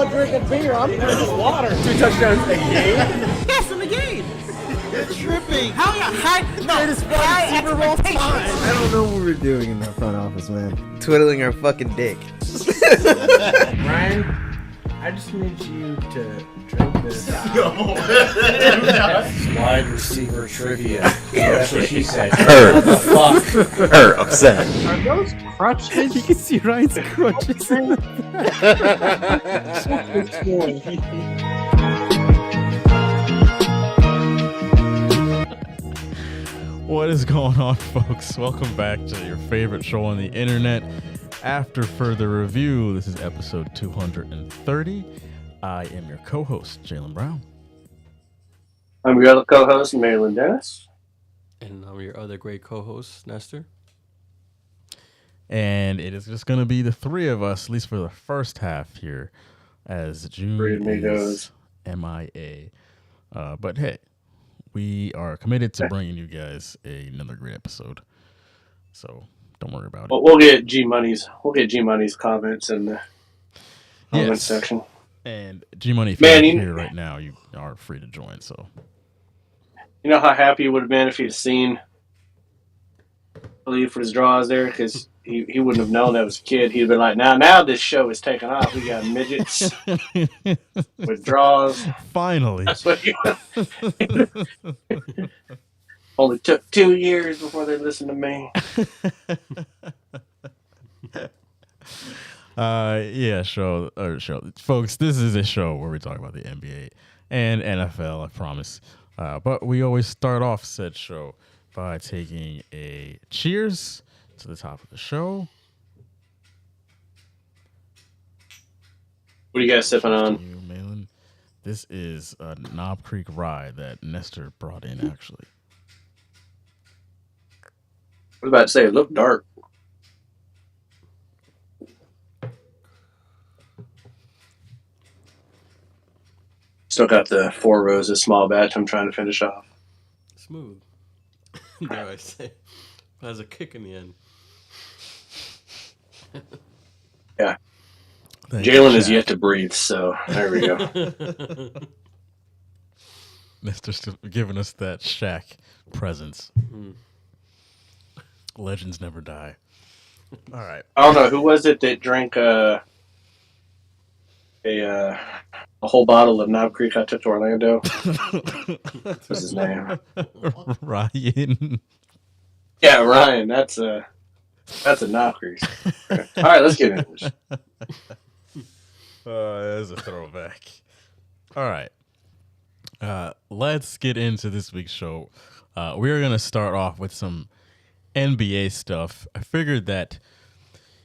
not drinking beer. I'm drinking water. 2 touchdowns a game? Yes, in the game. You're tripping. Hell yeah. High Super Bowl time. I don't know what we're doing in the front office, man. Twiddling our fucking dick. Ryan, I just need you to drink this. Wide receiver trivia. That's what she said. Upset. Are those crutches? You can see Ryan's crutches. What is going on, folks? Welcome back to your favorite show on the internet. After further review, this is episode 230. I am your co-host, Jalen Brown. I'm your other co-host, Marilyn Dennis. And I'm your other great co-host, Nestor. And it is just going to be the three of us, at least for the first half here, as June is MIA. But hey, we are committed to bringing you guys another great episode. So don't worry about it. We'll get G Money's comments in the comment section. And G Money, if you're here right now, you are free to join. So you know how happy he would have been if he'd seen Lee for his draws there, because he wouldn't have known that was a kid. He'd been like, now this show is taking off. We got midgets with draws. Finally. That's what he only took 2 years before they listened to me. Show. Folks, this is a show where we talk about the NBA and NFL, I promise. But we always start off said show by taking a cheers to the top of the show. What are you guys sipping on? You, Malin. This is a Knob Creek Rye that Nestor brought in, actually. I was about to say, it looked dark. Still got the 4 Roses small batch I'm trying to finish off. Smooth. Dare I say. Has a kick in the end. Yeah. Thank Jalen you, is Shaq. yet to breathe, so there we go. Nestor's still giving us that Shaq presence. Legends never die. All right. I don't know, who was it that drank a whole bottle of Knob Creek I took to Orlando? What's his name? Ryan. Yeah, Ryan. That's a Knob Creek. All right, let's get into this. That's a throwback. All right. Let's get into this week's show. We're going to start off with some NBA stuff. I figured that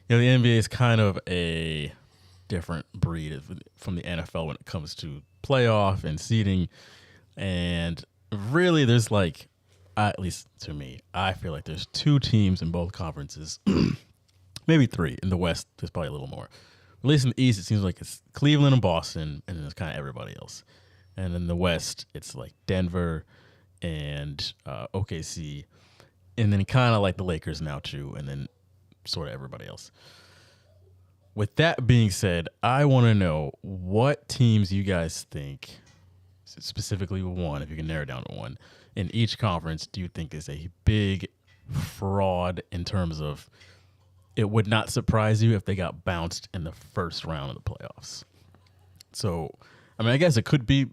the NBA is kind of a different breed from the NFL when it comes to playoff and seeding. And really, there's at least to me, I feel like there's 2 teams in both conferences, maybe 3. In the West, there's probably a little more. At least in the East, it seems like it's Cleveland and Boston, and then it's kind of everybody else. And in the West, it's like Denver and OKC, and then kind of like the Lakers now too, and then sort of everybody else. With that being said, I want to know what teams you guys think, specifically one, if you can narrow it down to one, in each conference do you think is a big fraud in terms of it would not surprise you if they got bounced in the first round of the playoffs? So, I mean, I guess it could be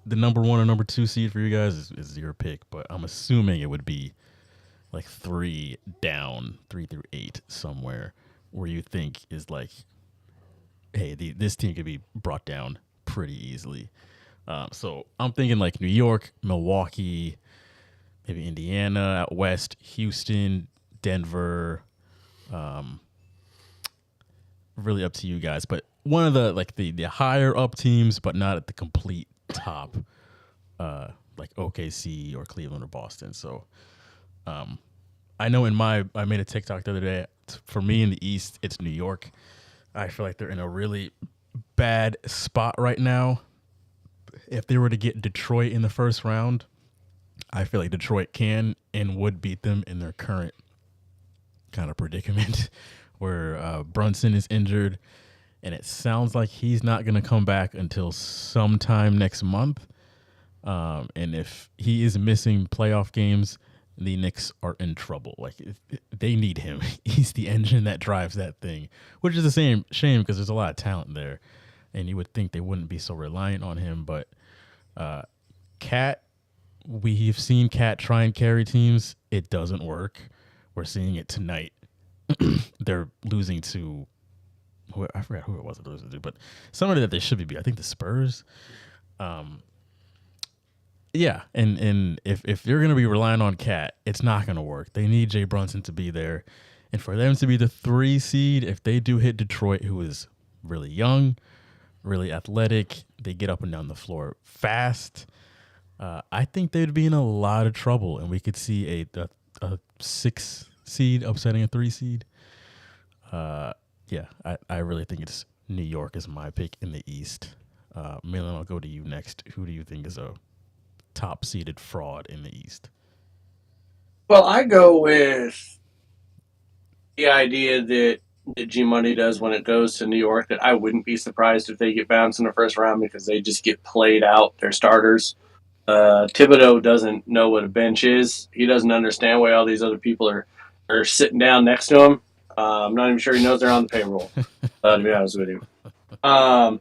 the number 1 or number 2 seed for you guys is your pick, but I'm assuming it would be like 3 down, 3 through 8 somewhere where you think is like, hey, this team could be brought down pretty easily. So I'm thinking like New York, Milwaukee, maybe Indiana out west, Houston, Denver. Really up to you guys, but one of the higher up teams, but not at the complete top, like OKC or Cleveland or Boston. So, I know I made a TikTok the other day. For me in the East, it's New York. I feel like they're in a really bad spot right now. If they were to get Detroit in the first round, I feel like Detroit can and would beat them in their current kind of predicament where Brunson is injured and it sounds like he's not going to come back until sometime next month. And if he is missing playoff games, the Knicks are in trouble. Like they need him. He's the engine that drives that thing, which is the shame because there's a lot of talent there, and you would think they wouldn't be so reliant on him. But Cat, we've seen Cat try and carry teams. It doesn't work. We're seeing it tonight. They're losing to, I forgot who it was they're losing to, but somebody that they should be. I think the Spurs. Yeah, and if you're going to be relying on Cat, it's not going to work. They need Jay Brunson to be there. And for them to be the 3 seed, if they do hit Detroit, who is really young, really athletic, they get up and down the floor fast, I think they'd be in a lot of trouble, and we could see a 6 seed upsetting a 3 seed. Yeah, I really think it's New York is my pick in the East. Milan, I'll go to you next. Who do you think is a top-seeded fraud in the East? Well, I go with the idea that G Money does when it goes to New York, that I wouldn't be surprised if they get bounced in the first round because they just get played out, their starters. Thibodeau doesn't know what a bench is. He doesn't understand why all these other people are sitting down next to him. I'm not even sure he knows they're on the payroll, to be honest with you. I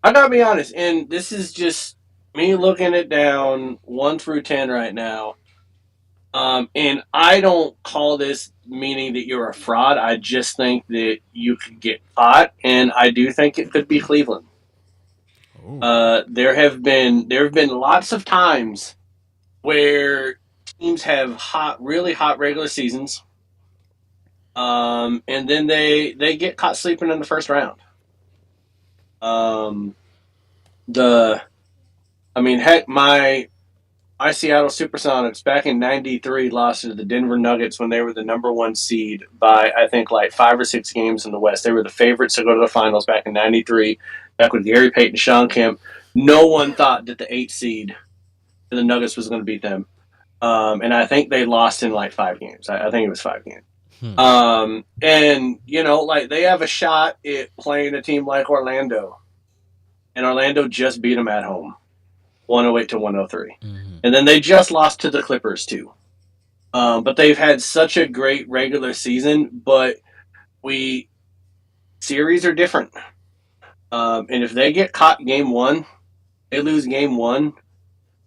gotta be honest, and this is just me looking it down 1 through 10 right now. And I don't call this meaning that you're a fraud. I just think that you could get caught, and I do think it could be Cleveland. There have been lots of times where teams have really hot regular seasons, and then they get caught sleeping in the first round. My Seattle Supersonics back in '93 lost to the Denver Nuggets when they were the number 1 seed by, I think, like 5 or 6 games in the West. They were the favorites to go to the finals back in '93, back with Gary Payton, Sean Kemp. No one thought that the 8th seed, the Nuggets, was going to beat them. And I think they lost in like 5 games. I think it was 5 games. And, like they have a shot at playing a team like Orlando. And Orlando just beat them at home, 108 to 103. And then they just lost to the Clippers too. But they've had such a great regular season, but series are different. And if they get caught game 1, they lose game 1,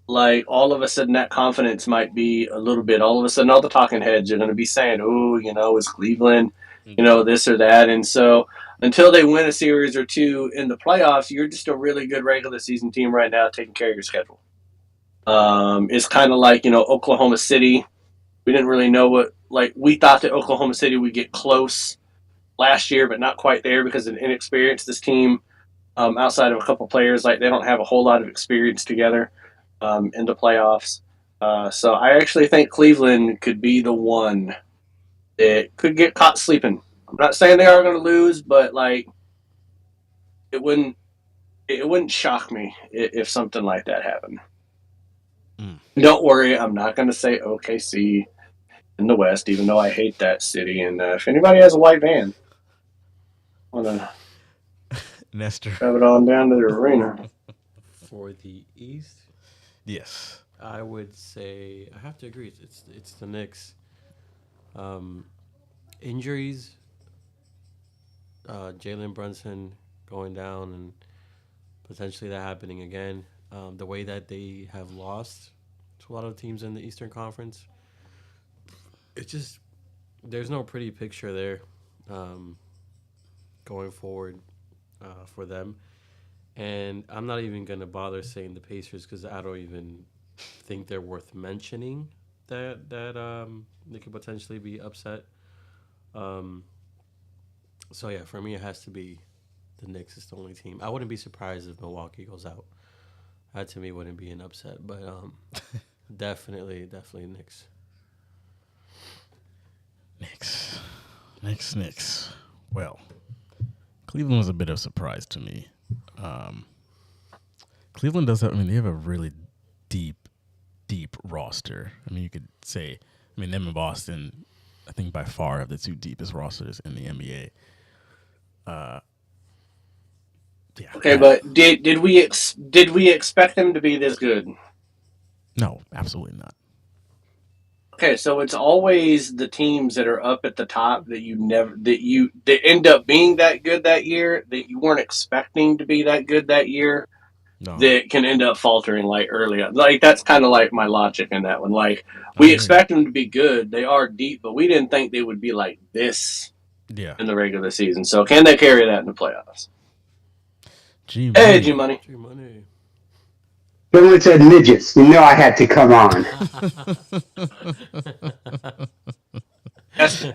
like all of a sudden that confidence might be a little bit, all of a sudden all the talking heads are going to be saying, is Cleveland, this or that. And so until they win a series or 2 in the playoffs, you're just a really good regular season team right now taking care of your schedule. It's kind of like, Oklahoma City. We didn't really know we thought that Oklahoma City would get close last year, but not quite there because of inexperience. This team, outside of a couple players, they don't have a whole lot of experience together in the playoffs. So I actually think Cleveland could be the one that could get caught sleeping. I'm not saying they are going to lose, but it wouldn't shock me if something like that happened. Don't worry, I'm not going to say OKC in the West, even though I hate that city. And if anybody has a white van, I want to Nestor, have it on down to the arena. For the East, yes, I would say I have to agree. It's the Knicks. Injuries, Jalen Brunson going down, and potentially that happening again. The way that they have lost to a lot of teams in the Eastern Conference, it's just there's no pretty picture there going forward for them. And I'm not even going to bother saying the Pacers because I don't even think they're worth mentioning that they could potentially be upset. So, yeah, for me, it has to be the Knicks is the only team. I wouldn't be surprised if Milwaukee goes out. That, to me, wouldn't be an upset. But definitely Knicks. Knicks. Well, Cleveland was a bit of a surprise to me. Cleveland does have, they have a really deep roster. You could say, them and Boston, I think by far have the 2 deepest rosters in the NBA. Yeah. Okay, but did we expect them to be this good? No, absolutely not. Okay, so it's always the teams that are up at the top that that end up being that good that year that you weren't expecting to be that good that year No. that can end up faltering like early on. Like that's kind of like my logic in that one. Like I we hear expect them to be good, they are deep, but we didn't think they would be like this you. Yeah. in the regular season. So can they carry that in the playoffs? G Hey, Money. G Money. Free money. Someone said midgets. You know I had to come on.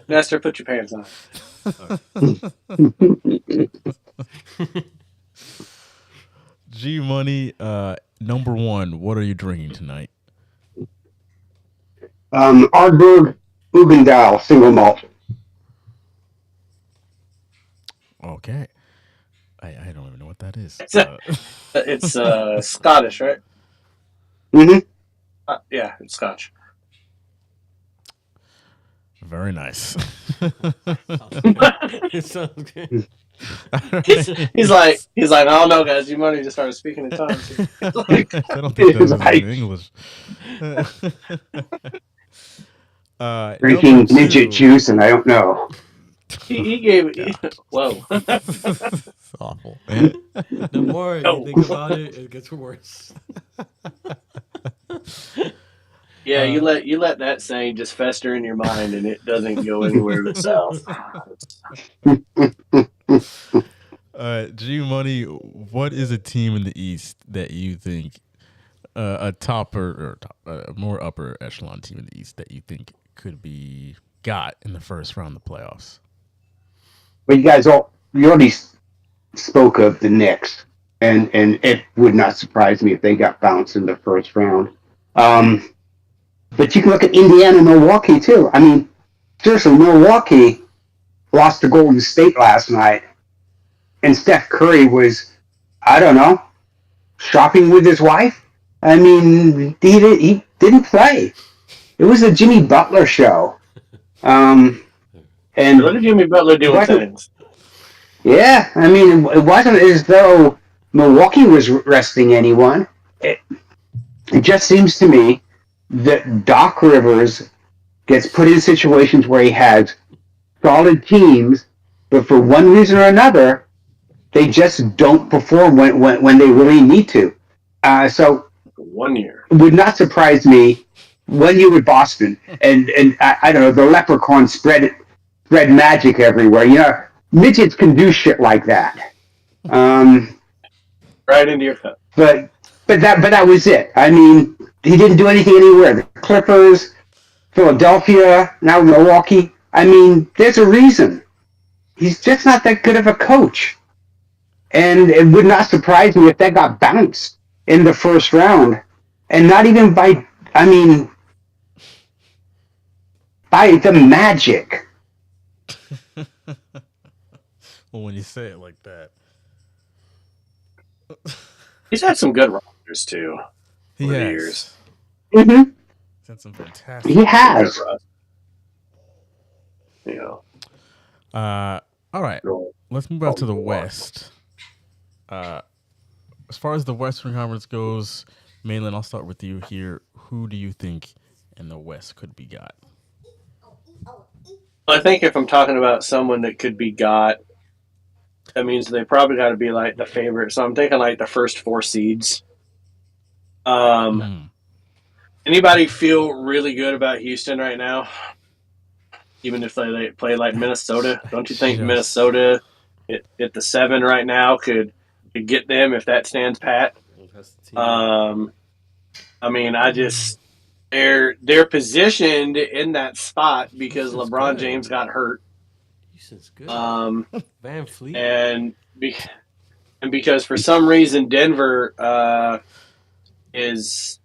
Nestor, put your pants on. G Money, number one, what are you drinking tonight? Ardberg Ugendal single malt. Okay. I don't even know what that is. It's Scottish, right? Mm-hmm. Yeah, it's Scotch. Very nice. It sounds good. He's like, I don't know, guys. G Money just started speaking in tongues. I don't think that was in English. Drinking number midget two. juice, and I don't know. He gave it. Whoa. It's awful. The more you think about it, it gets worse. Yeah, you let that saying just fester in your mind, and it doesn't go anywhere but south. G Money, what is a team in the East that you think a more upper echelon team in the East that you think could be got in the first round of the playoffs? But you already spoke of the Knicks, and it would not surprise me if they got bounced in the first round. But you can look at Indiana and Milwaukee too. I mean, seriously, Milwaukee lost to Golden State last night, and Steph Curry was, I don't know, shopping with his wife. I mean, he didn't play. It was a Jimmy Butler show. And What did Jimmy Butler do with things? Yeah, I mean, it wasn't as though Milwaukee was resting anyone. It just seems to me that Doc Rivers gets put in situations where he has solid teams, but for one reason or another, they just don't perform when they really need to. So 1 year. it would not surprise me 1 year with Boston, and I don't know, the leprechaun spread magic everywhere. You know, midgets can do shit like that. Right into your cup. But that was it. I mean, he didn't do anything anywhere. The Clippers, Philadelphia, now Milwaukee. I mean, there's a reason. He's just not that good of a coach. And it would not surprise me if that got bounced in the first round. And not even by the Magic. Well, when you say it like that. He's had some good rosters too. He over the has. years. Mm-hmm. He's had some fantastic. He has. Good rosters. You know. All right. Let's move out to the West. As far as the Western Conference goes, Malin, I'll start with you here. Who do you think in the West could be got? I think if I'm talking about someone that could be got, that means they probably got to be like the favorite. So I'm thinking like the first 4 seeds. Anybody feel really good about Houston right now? Even if they play like Minnesota, don't you think Yes. Minnesota at the 7 right now could get them if that stands pat? I mean, they're positioned in that spot because Houston's LeBron good. James got hurt. Houston's good. Van Fleet. and because for some reason Denver is,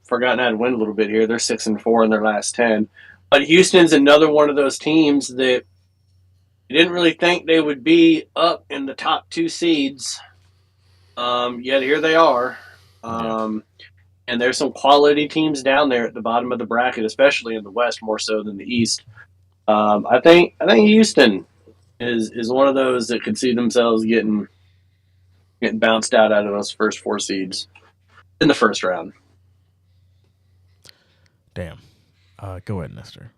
forgotten how to win a little bit here. They're 6-4 in their last 10. But Houston's another one of those teams that you didn't really think they would be up in the top 2 seeds. Yet here they are. And there's some quality teams down there at the bottom of the bracket, especially in the West, more so than the East. I think Houston is one of those that could see themselves getting getting bounced out of those first 4 seeds in the first round. Damn. Go ahead, Nestor.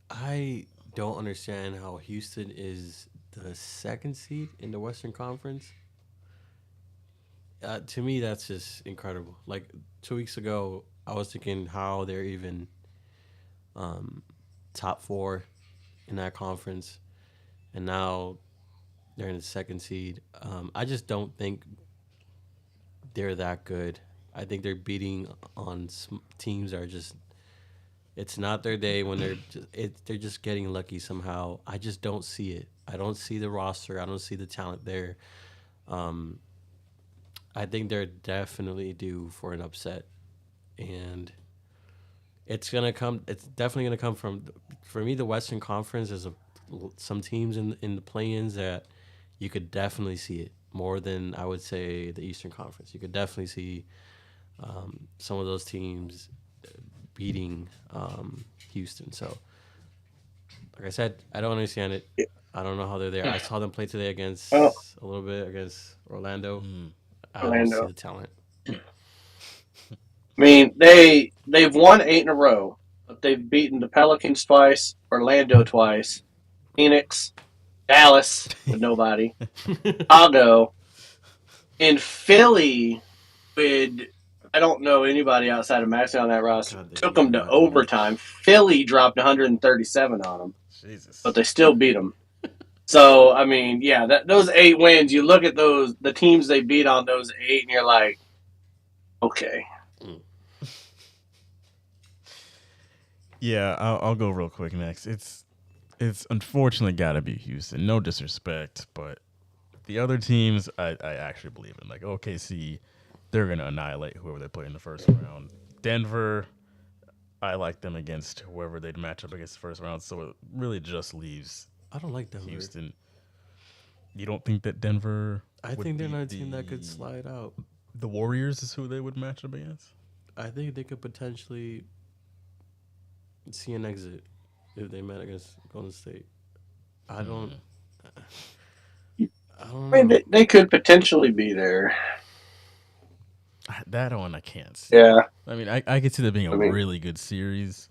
I don't understand how Houston is the 2nd seed in the Western Conference. To me, that's just incredible. Like 2 weeks ago, I was thinking how they're even top 4 in that conference, and now they're in the 2nd seed. I just don't think they're that good. I think they're beating on teams that are just. It's not their day when they're just getting lucky somehow. I just don't see it. I don't see the roster. I don't see the talent there. I think they're definitely due for an upset, and it's gonna come. It's definitely gonna come from. For me, the Western Conference is some teams in the play-ins that you could definitely see it more than I would say the Eastern Conference. You could definitely see some of those teams beating Houston. So, like I said, I don't understand it. I don't know how they're there. I saw them play today against a little bit against Orlando. I don't see the talent. I mean, they've won 8 in a row, but they've beaten the Pelicans twice, Orlando twice, Phoenix, Dallas with nobody, Chicago, and Philly. I don't know anybody outside of Maxey on that roster. God, Took them to overtime. Philly dropped 137 on them, Jesus. but they still beat them. So, I mean, yeah, those 8 wins, you look at the teams they beat on those 8, and you're like, okay. Yeah, I'll go real quick next. It's unfortunately got to be Houston. No disrespect, but the other teams, I actually believe in. Like OKC, they're going to annihilate whoever they play in the first round. Denver, I like them against whoever they'd match up against the first round, so it really just leaves I don't like Denver. Houston. You don't think that Denver? I think they're not a team that could slide out. The Warriors is who they would match up against. I think they could potentially see an exit if they met against Golden State. I don't I mean, they could potentially be there. That one I can't see. Yeah. I mean, I could see that being a really good series,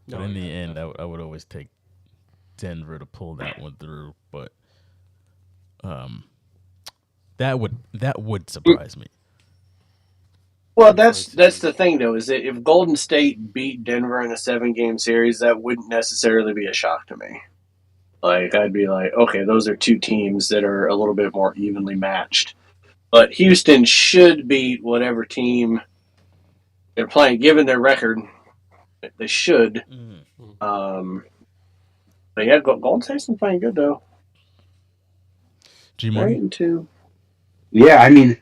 but in the end, I would always take Denver to pull that one through. But that would surprise me. Well, that's the thing though, is that if Golden State beat Denver in a 7-game series, that wouldn't necessarily be a shock to me. Like, I'd be like, okay, those are 2 teams that are a little bit more evenly matched. But Houston should beat whatever team they're playing, given their record. They should. But yeah, Golden State's been playing good though. G-Money? 8-2. Yeah, I mean,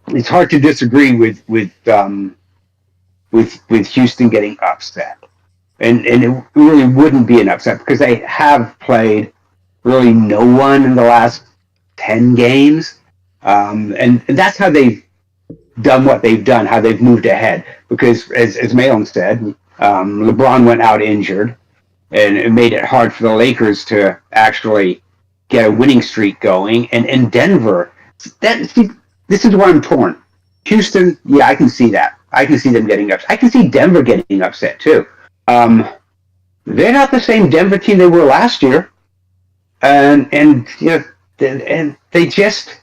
it's hard to disagree with Houston getting upset, and it really wouldn't be an upset because they have played really no one in the last 10 games, and that's how they've done what they've done, how they've moved ahead. Because as Malin said, LeBron went out injured, and it made it hard for the Lakers to actually get a winning streak going, and Denver. This is where I'm torn. Houston, yeah, I can see that. I can see them getting upset. I can see Denver getting upset too. They're not the same Denver team they were last year, and you know, and they just.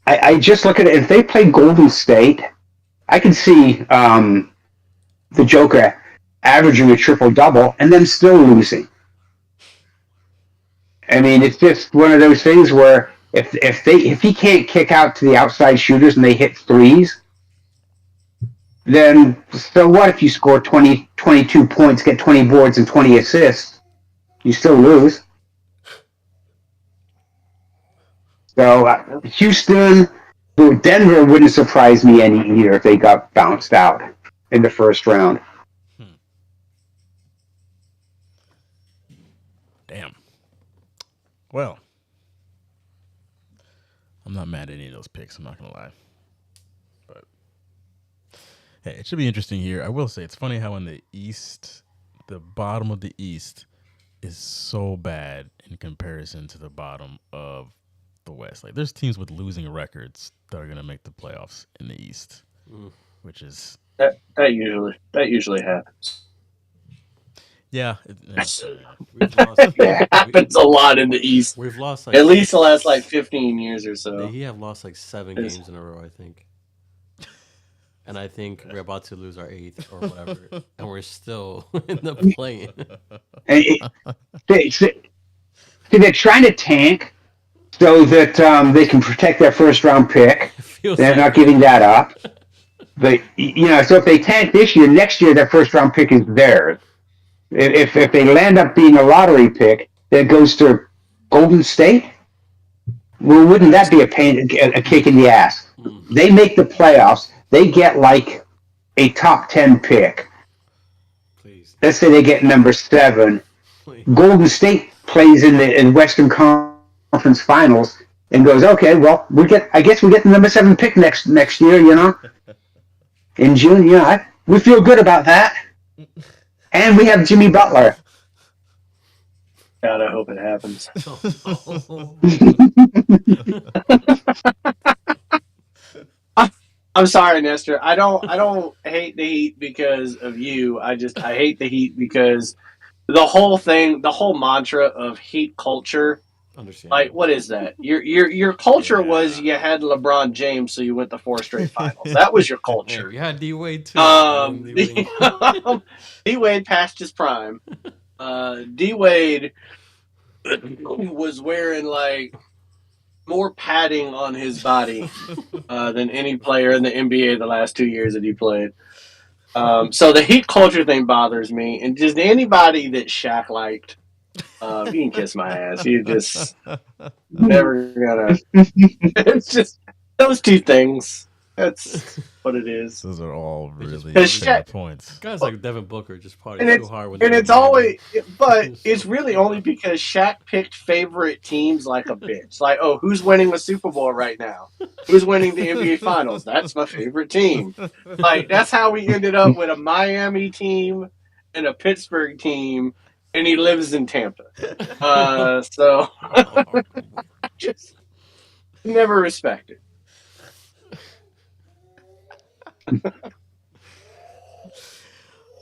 I just look at it. If they play Golden State, I can see the Joker averaging a triple-double and them still losing. I mean, it's just one of those things where if he can't kick out to the outside shooters and they hit threes, then so what if you score 22 points, get 20 boards and 20 assists? You still lose. So Houston, Denver wouldn't surprise me any either if they got bounced out in the first round. Damn. Well, I'm not mad at any of those picks. I'm not gonna lie, but hey, it should be interesting here. I will say it's funny how in the East, the bottom of the East, is so bad in comparison to the bottom of the West. Like there's teams with losing records that are going to make the playoffs in the East, which is that usually happens. yeah. We've lost. It happens a lot in the East. We've lost like At least the last like 15 years or so. He have lost like 7 games in a row, I think. And I think we're about to lose our 8th or whatever, and we're still in the play-in. They're trying to tank so that they can protect their first round pick. They're not giving that up. But so if they tank this year, next year their first round pick is theirs. If they land up being a lottery pick, then it goes to Golden State. Well, wouldn't that be a kick in the ass? They make the playoffs. They get like a top 10 pick. Please. Let's say they get number 7. Please. Golden State plays in the Western Conference Finals and goes, okay, well, I guess we get the number 7 pick next year, in June. We feel good about that. And we have Jimmy Butler. God, I hope it happens. I'm sorry, Nestor. I don't hate the Heat because of you. I hate the Heat because the whole mantra of Heat culture. Understand? Like, what is that? Your culture was you had LeBron James, so you went to 4 straight finals. That was your culture. Hey, you had D Wade too. D Wade passed his prime. D Wade was wearing like more padding on his body than any player in the NBA the last 2 years that he played. So the Heat culture thing bothers me, and just anybody that Shaq liked, you can kiss my ass. You just never gonna. It's just those 2 things. That's what it is. Those are all really Because fair points. Guys like Devin Booker just party And too hard. it's really only because Shaq picked favorite teams like a bitch. Like, oh, who's winning the Super Bowl right now? Who's winning the NBA Finals? That's my favorite team. Like, that's how we ended up with a Miami team and a Pittsburgh team, and he lives in Tampa. So just never respected.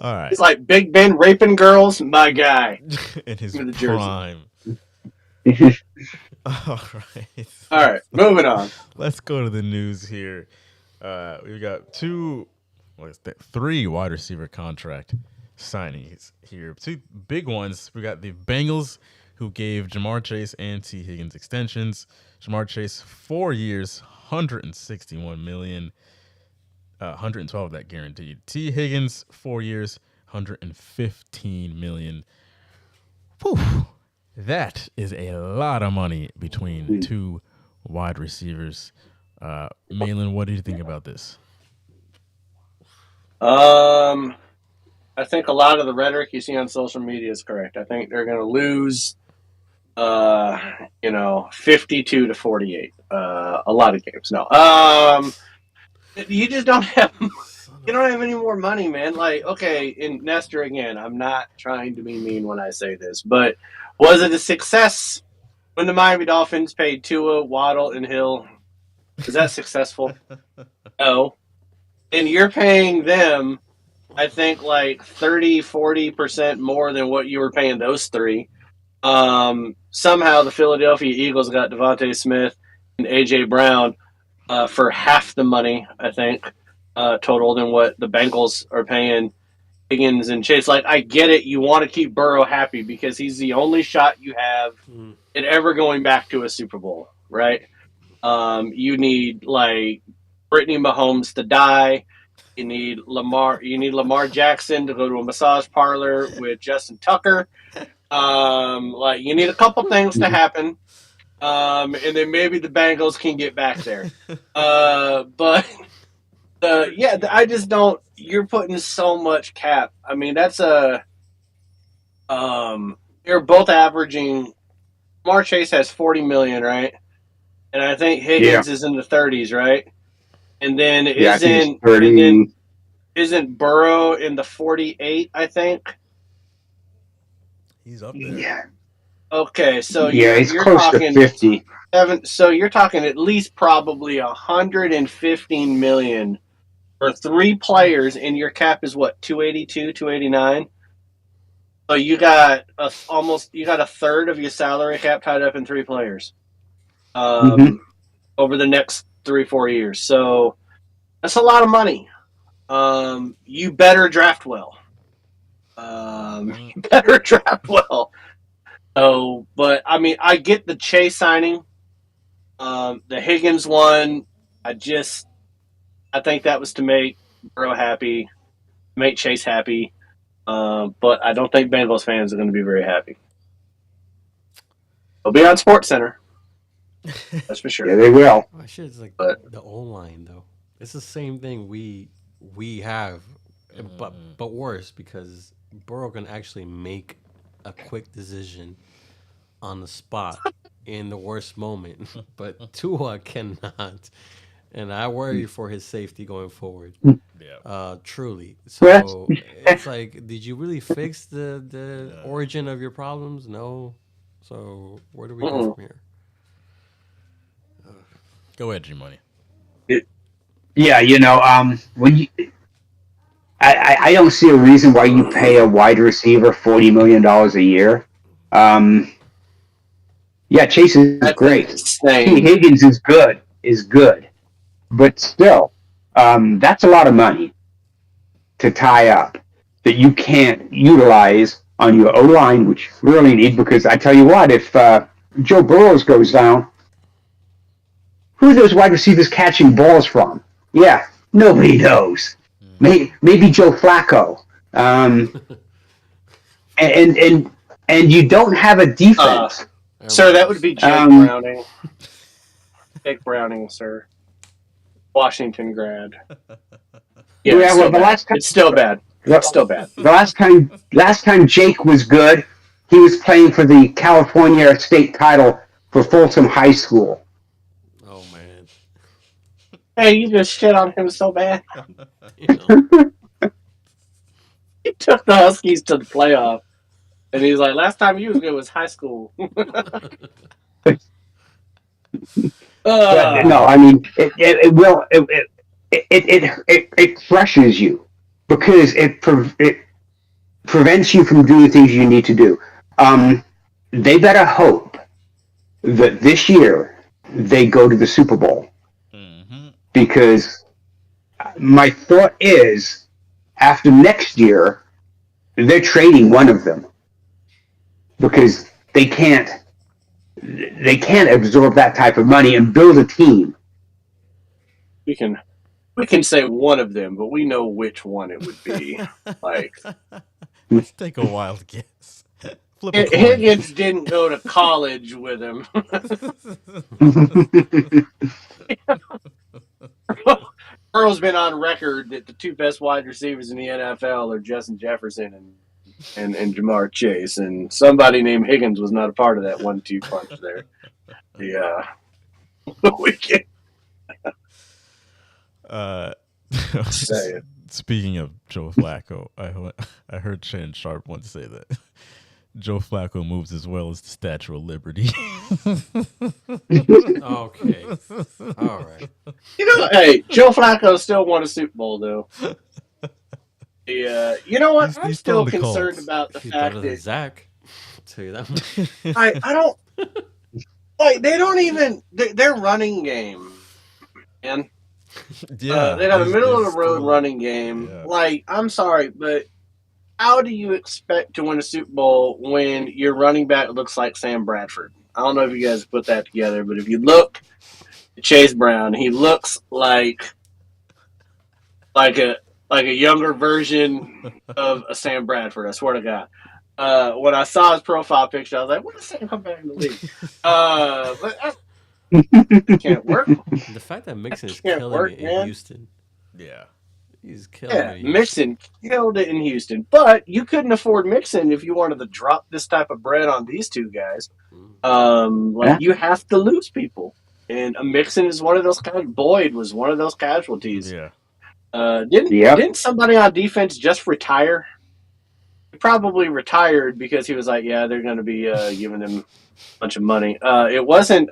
All right. It's like Big Ben raping girls, my guy. In his With the jersey. prime. All right. All right, moving on. Let's go to the news here. We've got 3 wide receiver contract signings here. 2 big ones. We got the Bengals, who gave Jamar Chase and T. Higgins extensions. Jamar Chase 4 years, $161 million. 112 of that guaranteed. T. Higgins 4 years, $115 million. Whew. That is a lot of money between 2 wide receivers. Malin, what do you think about this? I think a lot of the rhetoric you see on social media is correct. I think they're going to lose, 52 to 48. A lot of games. No. You just don't have. You don't have any more money, man. Like, okay, and Nestor again. I'm not trying to be mean when I say this, but was it a success when the Miami Dolphins paid Tua, Waddle, and Hill? Is that successful? No. And you're paying them, I think, like 30-40% more than what you were paying those 3. Somehow the Philadelphia Eagles got Devontae Smith and A.J. Brown for half the money, I think, total than what the Bengals are paying Higgins and Chase. Like, I get it. You want to keep Burrow happy because he's the only shot you have at ever going back to a Super Bowl, right? You need, like, Brittany Mahomes to die. You need Lamar Jackson to go to a massage parlor with Justin Tucker. You need a couple things to happen. And then maybe the Bengals can get back there. I just don't. You're putting so much cap. I mean, that's they're both averaging. Jamar Chase has $40 million, right? And I think Higgins is in the 30s, right? And then isn't Burrow in the 48? I think. He's up there. Yeah, Okay, so yeah, it's you're close talking to 50. so you're talking at least probably 115 million for 3 players, and your cap is what, 282, 289? So you got a third of your salary cap tied up in 3 players. Mhm. Over the next 3-4 years. So that's a lot of money. You better draft well. You better draft well. So, but I mean, I get the Chase signing. The Higgins one, I think that was to make Burrow happy, make Chase happy. But I don't think Bengals fans are going to be very happy. They'll be on Sports Center. That's for sure. Yeah, they will. My shit is like But- the O line though. It's the same thing we have, but worse because Burrow can actually make a quick decision on the spot in the worst moment, but Tua cannot, and I worry for his safety going forward. Yeah. Truly. Well, So it's like, did you really fix the origin of your problems? No. So where do we go from here? Go ahead, G Money. Yeah, when I don't see a reason why you pay a wide receiver $40 million a year. Yeah, Chase is great. insane. Higgins is good, but still, that's a lot of money to tie up that you can't utilize on your O line, which you really need. Because I tell you what, if Joe Burrows goes down, who are those wide receivers catching balls from? Yeah, nobody knows. Maybe Joe Flacco. And you don't have a defense. Sir, that would be Jake Browning. Jake Browning, sir. Washington grad. Yeah, Yeah, well, the last time- it's still bad. It's still bad. The last time Jake was good, he was playing for the California state title for Folsom High School. Oh man. Hey, you just shit on him so bad. You know, He took the Huskies to the playoff. And he's like, last time you was good was high school. No, I mean it crushes you because it prevents you from doing things you need to do. They better hope that this year they go to the Super Bowl, because my thought is after next year they're trading one of them because they can't absorb that type of money and build a team. we can say one of them, but we know which one it would be. Like, Let's take a wild guess. Flip a coin. Higgins didn't go to college with him. Earl's been on record that the 2 best wide receivers in the NFL are Justin Jefferson and Jamar Chase, and somebody named Higgins was not a part of that 1-2 punch there. Yeah. We can say it. Speaking of Joe Flacco, I heard Shannon Sharp once say that Joe Flacco moves as well as the Statue of Liberty. okay. All right. Hey, Joe Flacco still won a Super Bowl, though. Yeah, you know what? He's I'm still from the concerned Colts. about the He's fact better than that Zach. I'll tell you that much. I don't like. They don't even their running game, man. Yeah, they got a there's- middle of there's the road still- running game. Yeah. Like, I'm sorry, but how do you expect to win a Super Bowl when your running back looks like Sam Bradford? I don't know if you guys put that together, but if you look at Chase Brown, he looks like a younger version of a Sam Bradford. I swear to God. When I saw his profile picture, I was like, "When does Sam come back in the league?" But it can't work. The fact that Mixon is Can't killing work, it in man. Houston. Yeah. He's killing Yeah, it. in Houston. Mixon killed it in Houston, but you couldn't afford Mixon if you wanted to drop this type of bread on these two guys. You have to lose people, and Mixon is one of those guys. Boyd was one of those casualties. Yeah. Didn't somebody on defense just retire? probably retired because he was like, yeah, they're going to be giving him a bunch of money. It wasn't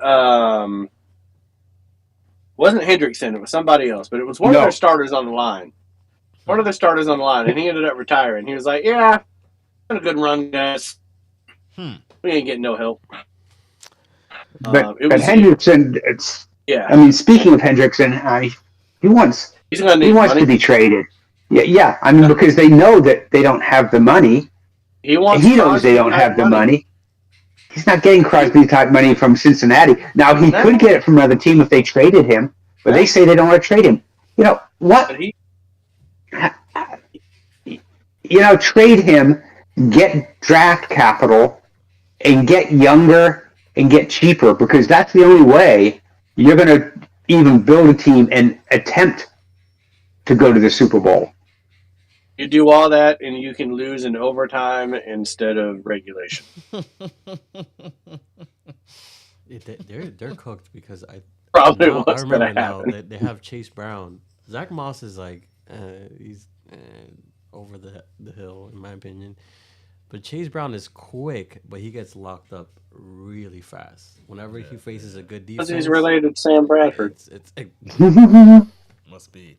Hendrickson. It was somebody else, but it was one of their starters on the line. One of the starters on the line, and he ended up retiring. He was like, yeah, been a good run, guys. We ain't getting no help. But Hendrickson, I mean, speaking of Hendrickson, he wants to be traded. Yeah. I mean, because they know that they don't have the money. He knows they don't have the money. He's not getting Crosby type money from Cincinnati. Now he could get it from another team if they traded him, but they say they don't want to trade him. You know what? Trade him, get draft capital, and get younger and get cheaper, because that's the only way you're going to even build a team and attempt to go to the Super Bowl. You do all that, and you can lose in overtime instead of regulation. They're cooked because I remember now that they have Chase Brown. Zach Moss is like he's over the hill in my opinion, but Chase Brown is quick, but he gets locked up really fast whenever he faces a good defense. He's related to Sam Bradford. Must be.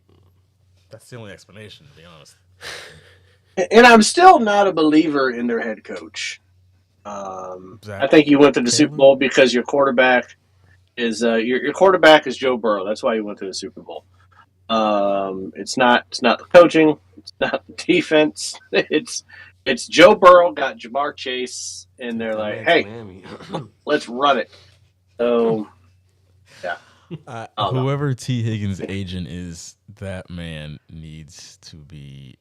That's the only explanation, to be honest. And I'm still not a believer in their head coach. I think you went to the Super Bowl because your quarterback is your quarterback is Joe Burrow. That's why you went to the Super Bowl. It's not the coaching. It's not the defense. It's Joe Burrow got Jamar Chase, and they're like, hey, let's run it. So, yeah. Whoever T. Higgins' agent is, that man needs to be.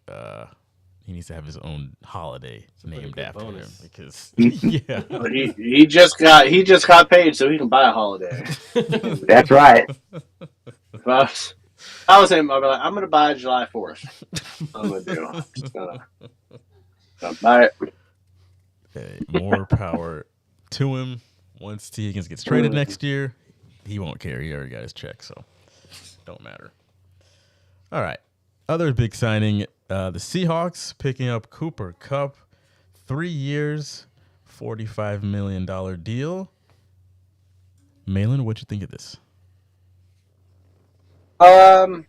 He needs to have his own holiday named after him, because he just got paid, so he can buy a holiday. That's right. If I was him, I'd be like, I'm gonna buy July 4th. I'm gonna do. I'm just gonna buy it. Hey, more power to him. Once T. Higgins gets traded next year, he won't care. He already got his check, so don't matter. All right. Other big signing, the Seahawks picking up Cooper Kupp, 3 years, $45 million deal. Malin, what'd you think of this? One,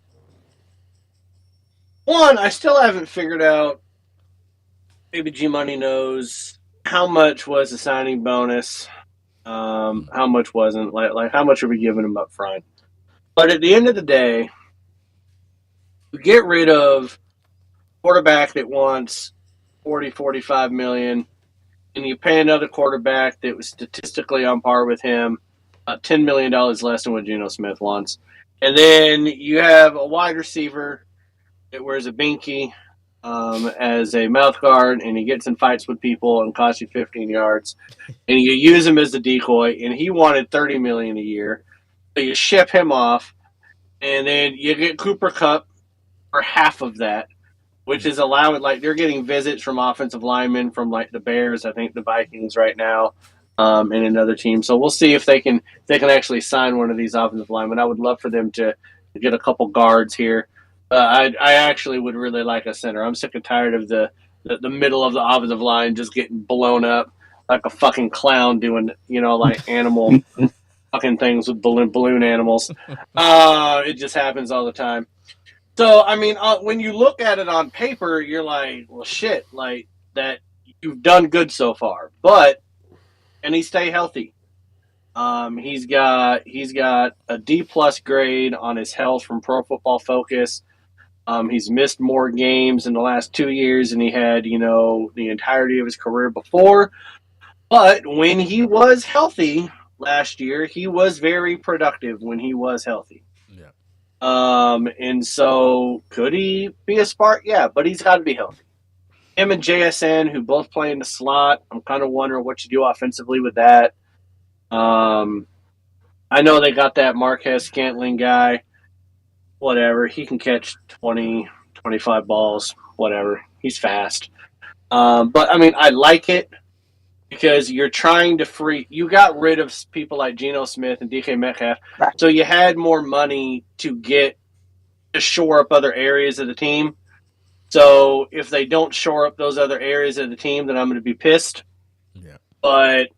I still haven't figured out. Maybe G Money knows how much was the signing bonus. How much wasn't? Like how much are we giving him up front? But at the end of the day, you get rid of quarterback that wants 45 million, and you pay another quarterback that was statistically on par with him, $10 million less than what Geno Smith wants. And then you have a wide receiver that wears a binky as a mouth guard, and he gets in fights with people and costs you 15 yards. And you use him as the decoy, and he wanted $30 million a year. So you ship him off, and then you get Cooper Kupp for half of that, which is allowing, like, they're getting visits from offensive linemen from, like, the Bears, I think the Vikings right now, and another team. So we'll see if they can actually sign one of these offensive linemen. I would love for them to get a couple guards here. I actually would really like a center. I'm sick and tired of the middle of the offensive line just getting blown up like a fucking clown doing, like animal fucking things with balloon animals. It just happens all the time. So, I mean, when you look at it on paper, you're like, well, shit, like that you've done good so far. But can he stay healthy? He's got a D+ grade on his health from Pro Football Focus. He's missed more games in the last 2 years than he had, the entirety of his career before. But when he was healthy last year, he was very productive when he was healthy. Yeah. And so could he be a spark? Yeah, but he's got to be healthy. Him and JSN, who both play in the slot, I'm kind of wondering what you do offensively with that. I know they got that Marquez Scantling guy. Whatever. He can catch 20, 25 balls. Whatever. He's fast. But, I mean, I like it because you're trying to you got rid of people like Geno Smith and DK Metcalf, so you had more money to shore up other areas of the team. So if they don't shore up those other areas of the team, then I'm going to be pissed. Yeah. But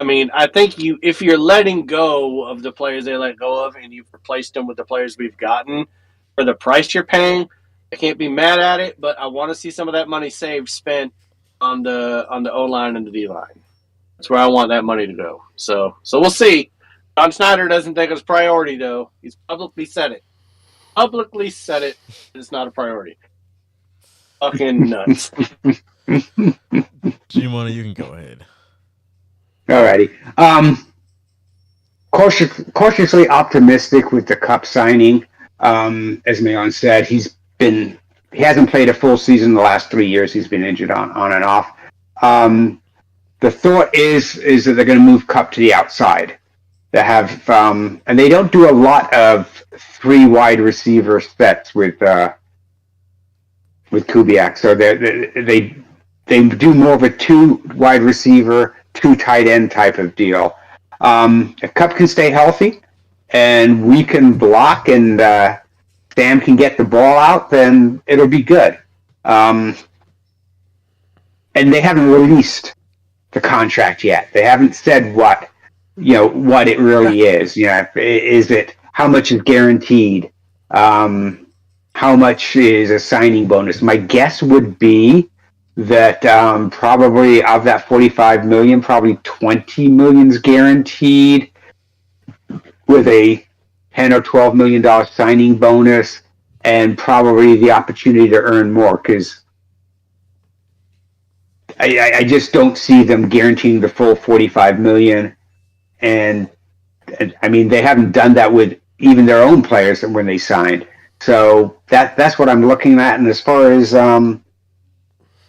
I mean, I think if you're letting go of the players they let go of, and you've replaced them with the players we've gotten for the price you're paying, I can't be mad at it. But I want to see some of that money spent on the O line and the D line. That's where I want that money to go. So we'll see. John Snyder doesn't think it's a priority, though. He's publicly said it. It's not a priority. Fucking nuts. G-Money, you can go ahead. Alrighty. Cautiously optimistic with the Cup signing. As Mayon said, he hasn't played a full season the last 3 years. He's been injured on and off. The thought is that they're going to move Cup to the outside. They have, and they don't do a lot of 3 wide receiver sets with Kubiak. So they do more of a 2 wide receiver, 2 tight end type of deal. If Cup can stay healthy and we can block and Sam can get the ball out, then it'll be good. And they haven't released the contract yet. They haven't said what it really is. Is it how much is guaranteed? How much is a signing bonus? My guess would be that probably of that $45 million, probably $20 million is guaranteed, with a $10 or $12 million signing bonus, and probably the opportunity to earn more. Because I just don't see them guaranteeing the full $45 million, and I mean they haven't done that with even their own players when they signed. So that's what I'm looking at. And as far as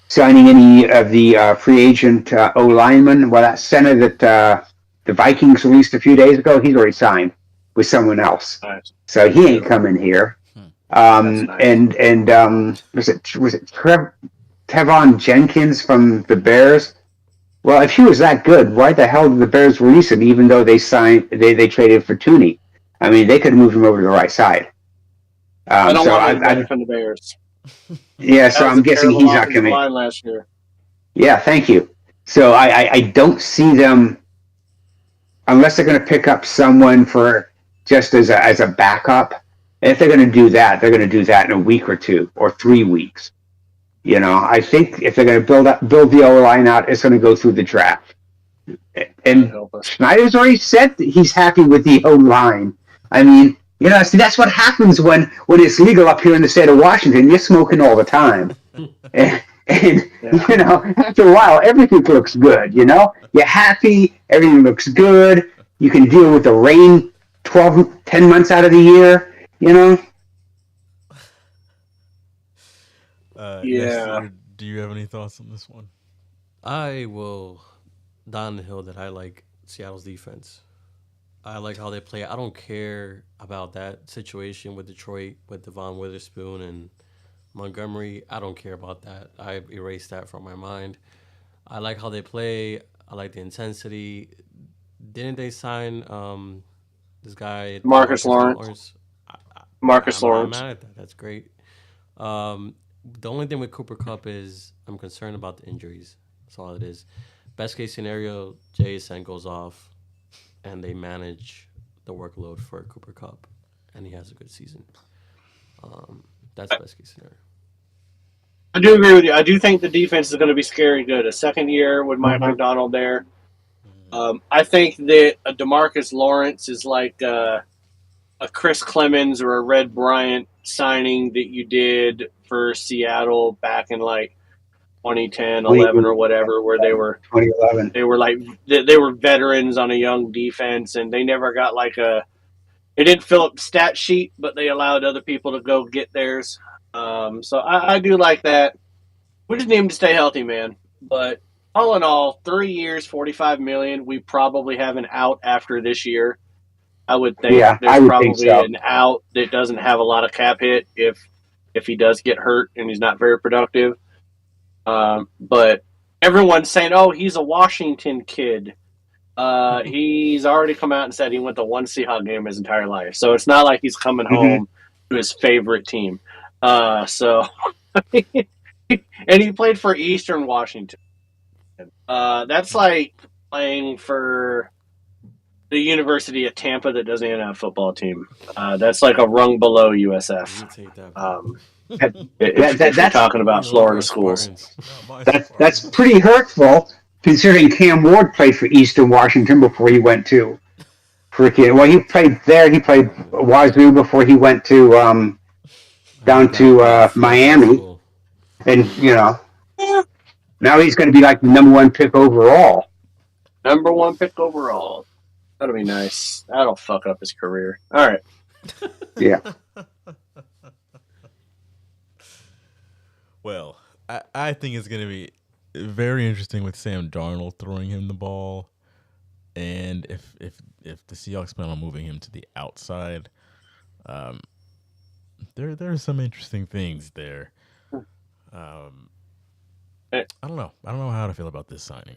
signing any of the free agent O linemen, well, that center that the Vikings released a few days ago, he's already signed with someone else. Nice. So he ain't coming here. Nice. And was it Tevon Jenkins from the Bears? Well, if he was that good, why the hell did the Bears release him? Even though they traded for Tooney, I mean, they could have moved him over to the right side. I don't want anybody from the Bears. Yeah, so I'm guessing he's not coming. Line last year. Yeah, thank you. So I don't see them, unless they're going to pick up someone for just as a backup. And if they're going to do that, they're going to do that in a week or 2 or 3 weeks. I think if they're going to build the O line out, it's going to go through the draft. And Schneider's already said that he's happy with the O line. I mean, see, that's what happens when it's legal up here in the state of Washington. You're smoking all the time. and after a while, everything looks good, You're happy, everything looks good. You can deal with the rain 10 months out of the year, Yeah. Do you have any thoughts on this one? I will die on the hill that I like Seattle's defense. I like how they play. I don't care about that situation with Detroit, with Devon Witherspoon and Montgomery. I don't care about that. I erased that from my mind. I like how they play. I like the intensity. Didn't they sign this guy? Marcus Lawrence. Marcus Lawrence. I'm mad at that. That's great. The only thing with Cooper Kupp is I'm concerned about the injuries. That's all it is. Best case scenario, JSN goes off and they manage the workload for Cooper Kupp and he has a good season. That's best case scenario. I do agree with you. I do think the defense is going to be scary good. A second year with Mike McDonald there. I think that a DeMarcus Lawrence is like a Chris Clemens or a Red Bryant signing that you did for Seattle back in like 2010, 11 or whatever, where they were 2011. They were like they were veterans on a young defense, and they never got they didn't fill up the stat sheet, but they allowed other people to go get theirs. So I do like that. We just need him to stay healthy, man. But all in all, 3 years, $45 million. We probably have an out after this year. I would think there's probably an out that doesn't have a lot of cap hit if he does get hurt and he's not very productive. But everyone's saying, oh, he's a Washington kid. He's already come out and said he went to one Seahawks game his entire life. So it's not like he's coming home to his favorite team. So And he played for Eastern Washington. That's like playing for the University of Tampa that doesn't even have a football team. That's like a rung below USF. You take that. If you're talking about You know, Florida my schools. Spartans. That's pretty hurtful, considering Cam Ward played for Eastern Washington before he went to he played there. He played Wazoo before he went to down to Miami, and now he's going to be like the number 1 pick overall. Number 1 pick overall. That'll be nice. That'll fuck up his career. All right. Yeah. Well, I think it's going to be very interesting with Sam Darnold throwing him the ball, and if the Seahawks plan on moving him to the outside, there are some interesting things there. I don't know. I don't know how to feel about this signing.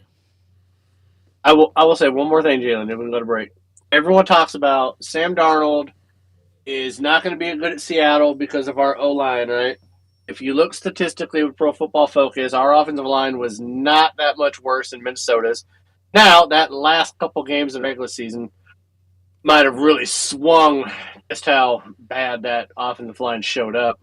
I will say one more thing, Jalen, then we can go to break. Everyone talks about Sam Darnold is not going to be good at Seattle because of our O-line, right? If you look statistically with Pro Football Focus, our offensive line was not that much worse than Minnesota's. Now, that last couple games of the regular season might have really swung just how bad that offensive line showed up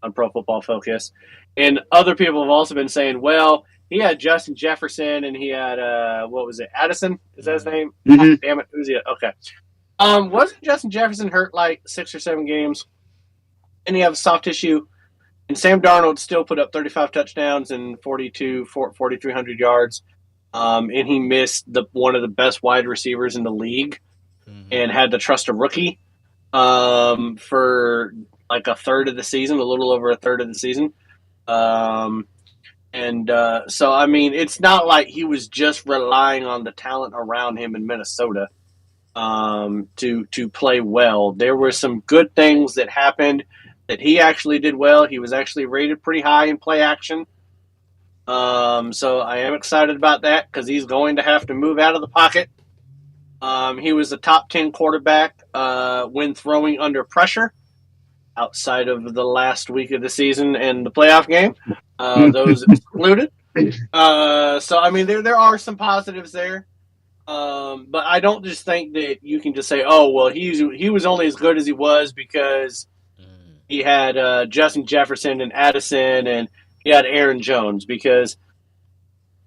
on Pro Football Focus. And other people have also been saying, well, he had Justin Jefferson and he had, Addison? Is that his name? Mhm. Damn it. Who's he? Okay. Wasn't Justin Jefferson hurt like 6 or 7 games? And he had soft tissue. And Sam Darnold still put up 35 touchdowns and 4,300 yards. And he missed one of the best wide receivers in the league and had to trust a rookie for like a third of the season, a little over a third of the season. So, I mean, it's not like he was just relying on the talent around him in Minnesota to play well. There were some good things that happened that he actually did well. He was actually rated pretty high in play action. So I am excited about that because he's going to have to move out of the pocket. He was a top 10 quarterback when throwing under pressure outside of the last week of the season and the playoff game. Those excluded. So, I mean, there are some positives there. But I don't just think that you can just say, oh, well, he was only as good as he was because he had Justin Jefferson and Addison and he had Aaron Jones, because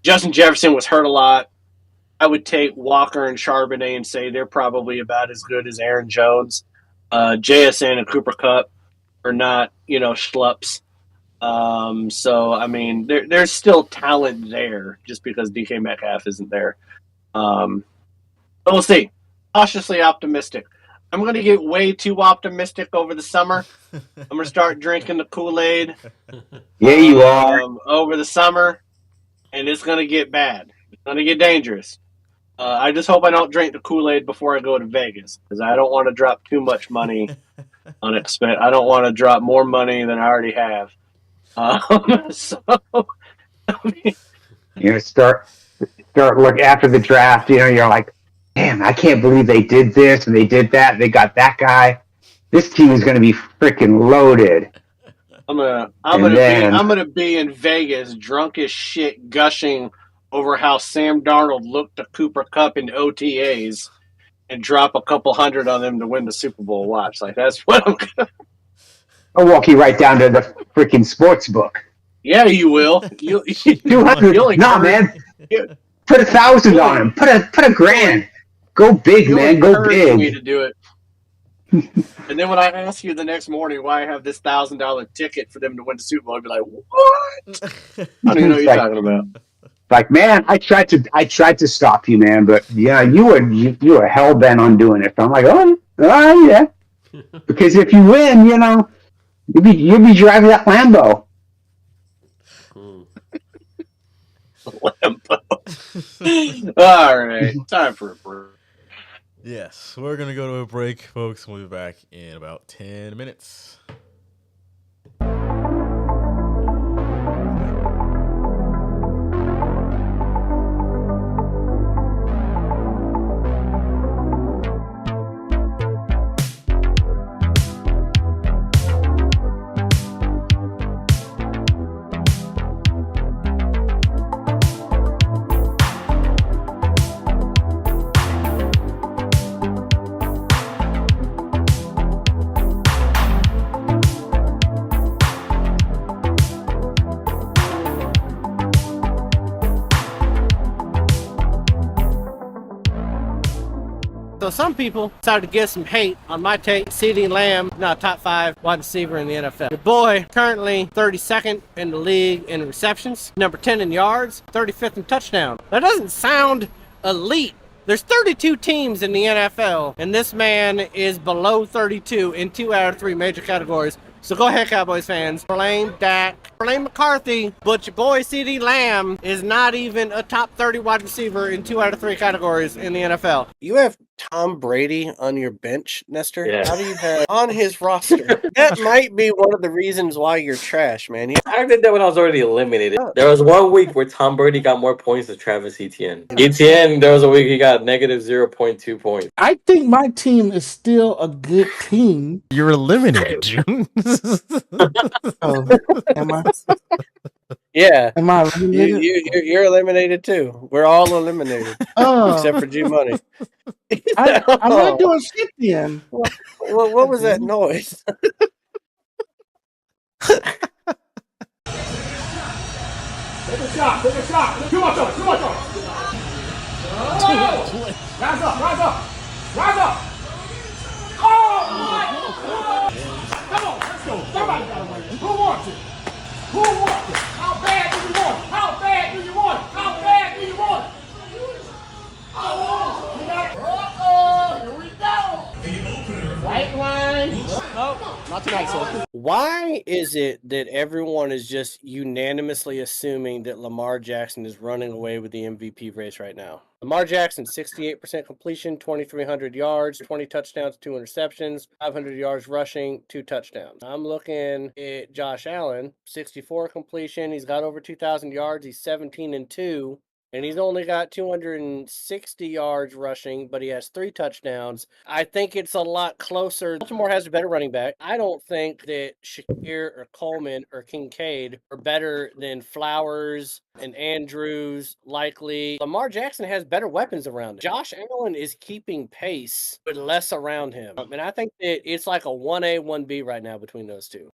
Justin Jefferson was hurt a lot. I would take Walker and Charbonnet and say they're probably about as good as Aaron Jones. JSN and Cooper Kupp are not, schlups. So, I mean, there's still talent there just because DK Metcalf isn't there. But we'll see. Cautiously optimistic. I'm going to get way too optimistic over the summer. I'm going to start drinking the Kool-Aid. Yeah, you are. Over the summer, and it's going to get bad. It's going to get dangerous. I just hope I don't drink the Kool-Aid before I go to Vegas, because I don't want to drop too much money on expense. I don't want to drop more money than I already have. Start look after the draft. You're like, damn, I can't believe they did this and they did that. They got that guy. This team is going to be freaking loaded. I'm gonna be in Vegas, drunk as shit, gushing over how Sam Darnold looked to Cooper Kupp in OTAs, and drop a couple hundred on them to win the Super Bowl. Watch, like that's what I'm gonna. I'll walk you right down to the freaking sports book. Yeah, you will. 200. No, man. Put 1,000 on him. Put a $1,000. Go big, man. Go big. Me to do it. And then when I ask you the next morning why I have this $1,000 ticket for them to win the Super Bowl, I'd be like, "What? I don't even know what you're talking about." Like, man, I tried to stop you, man, but yeah, you were hell bent on doing it. So I'm like, oh yeah, because if you win, you'll be driving that Lambo. Lambo. All right, time for a break. Yes, we're going to go to a break, folks. We'll be back in about 10 minutes. So some people decided to get some hate on my take. CeeDee Lamb, not top 5 wide receiver in the NFL. Your boy, currently 32nd in the league in receptions, number 10 in yards, 35th in touchdown. That doesn't sound elite. There's 32 teams in the NFL, and this man is below 32 in 2 out of 3 major categories. So go ahead, Cowboys fans. Blame Dak, blame McCarthy, but your boy CeeDee Lamb is not even a top 30 wide receiver in 2 out of 3 categories in the NFL. You have Tom Brady on your bench, Nestor? Yeah. How do you have on his roster? That might be one of the reasons why you're trash, man. I did that when I was already eliminated. There was 1 week where Tom Brady got more points than Travis Etienne. Etienne, there was a week he got negative 0.2 points. I think my team is still a good team. You're eliminated, June. Oh, am I? Yeah. Am I eliminated? You're eliminated too. We're all eliminated. Oh, Except for G Money. I'm not doing shit then. What was that noise? Take a shot. Too much on. Oh! Rise up. Oh! Come on, let's go. Somebody got to win. Who wants it? How bad do you want it? Oh, you got it. Here we go. Right line. Oh, not tonight, sir. Why is it that everyone is just unanimously assuming that Lamar Jackson is running away with the MVP race right now? Lamar Jackson, 68% completion, 2,300 yards, 20 touchdowns, 2 interceptions, 500 yards rushing, 2 touchdowns. I'm looking at Josh Allen, 64 completion. He's got over 2,000 yards. He's 17-2. And he's only got 260 yards rushing, but he has 3 touchdowns. I think it's a lot closer. Baltimore has a better running back. I don't think that Shakir or Coleman or Kincaid are better than Flowers and Andrews, likely. Lamar Jackson has better weapons around him. Josh Allen is keeping pace with less around him. And I think that it's like a 1A, 1B right now between those two.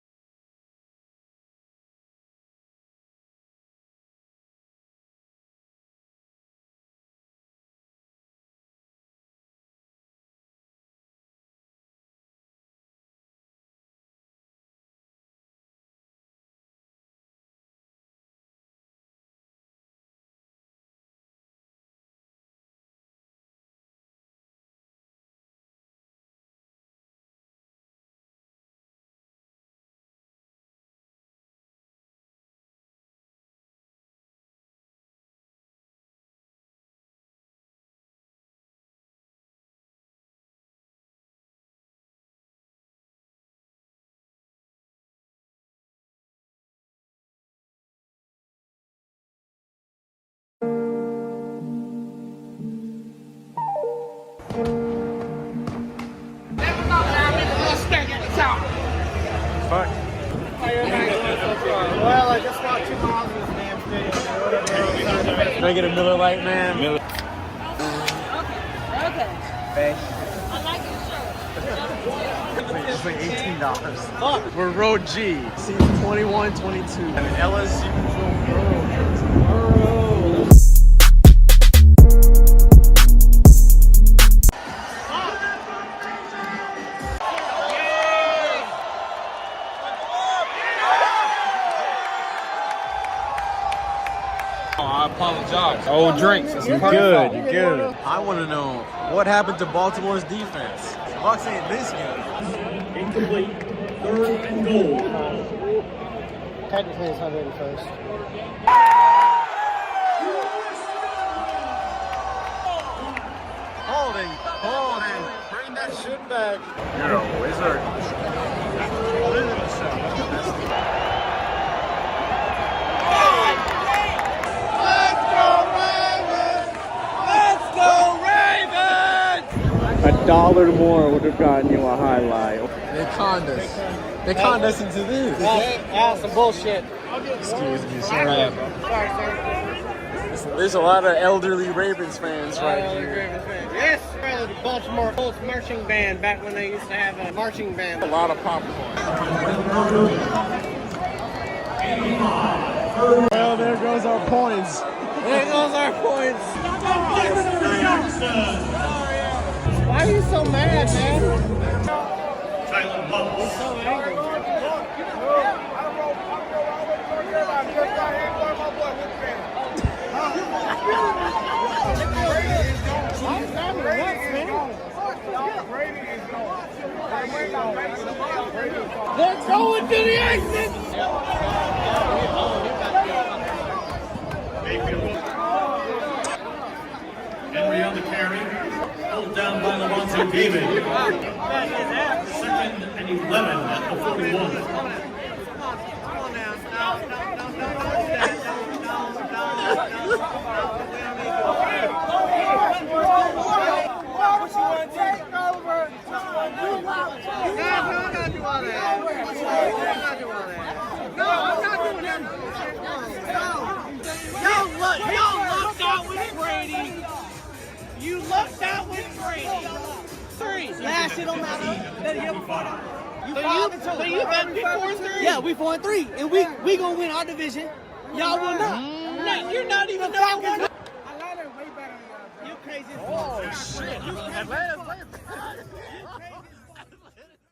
Well, I just walked 2 miles in this damn stadium. Can I get a Miller Lite, man? Okay. I like your shirt. It's like $18. Fuck. We're Road G. Seats 21, 22. And LSU I apologize. Oh, drinks. You're good. You're good. I want to know what happened to Baltimore's defense. Bucks ain't this good. Incomplete. 3rd and goal. Technically, it's 101st. Holding. Bring that shit back. You're a wizard. $1 more would have gotten you a highlight. They conned us. They conned us into this. Some bullshit. Excuse me, sorry. There's a lot of elderly Ravens fans right here. Yes, the Baltimore Colts marching band back when they used to have a marching band. A lot of popcorn. Well, there goes our points. There goes our points. Why are you so mad, man? They're going to the exit! Henry on the carry, held down by Levante David. Second and 11 at the 41. You lucked out with Brady. Three. Last shit don't matter. So you bet me 4-3? Yeah, we 4-3, and we gonna win our division. Y'all will not. No, you're not even number one. Atlanta's way better than y'all. You crazy as fuck. Oh shit!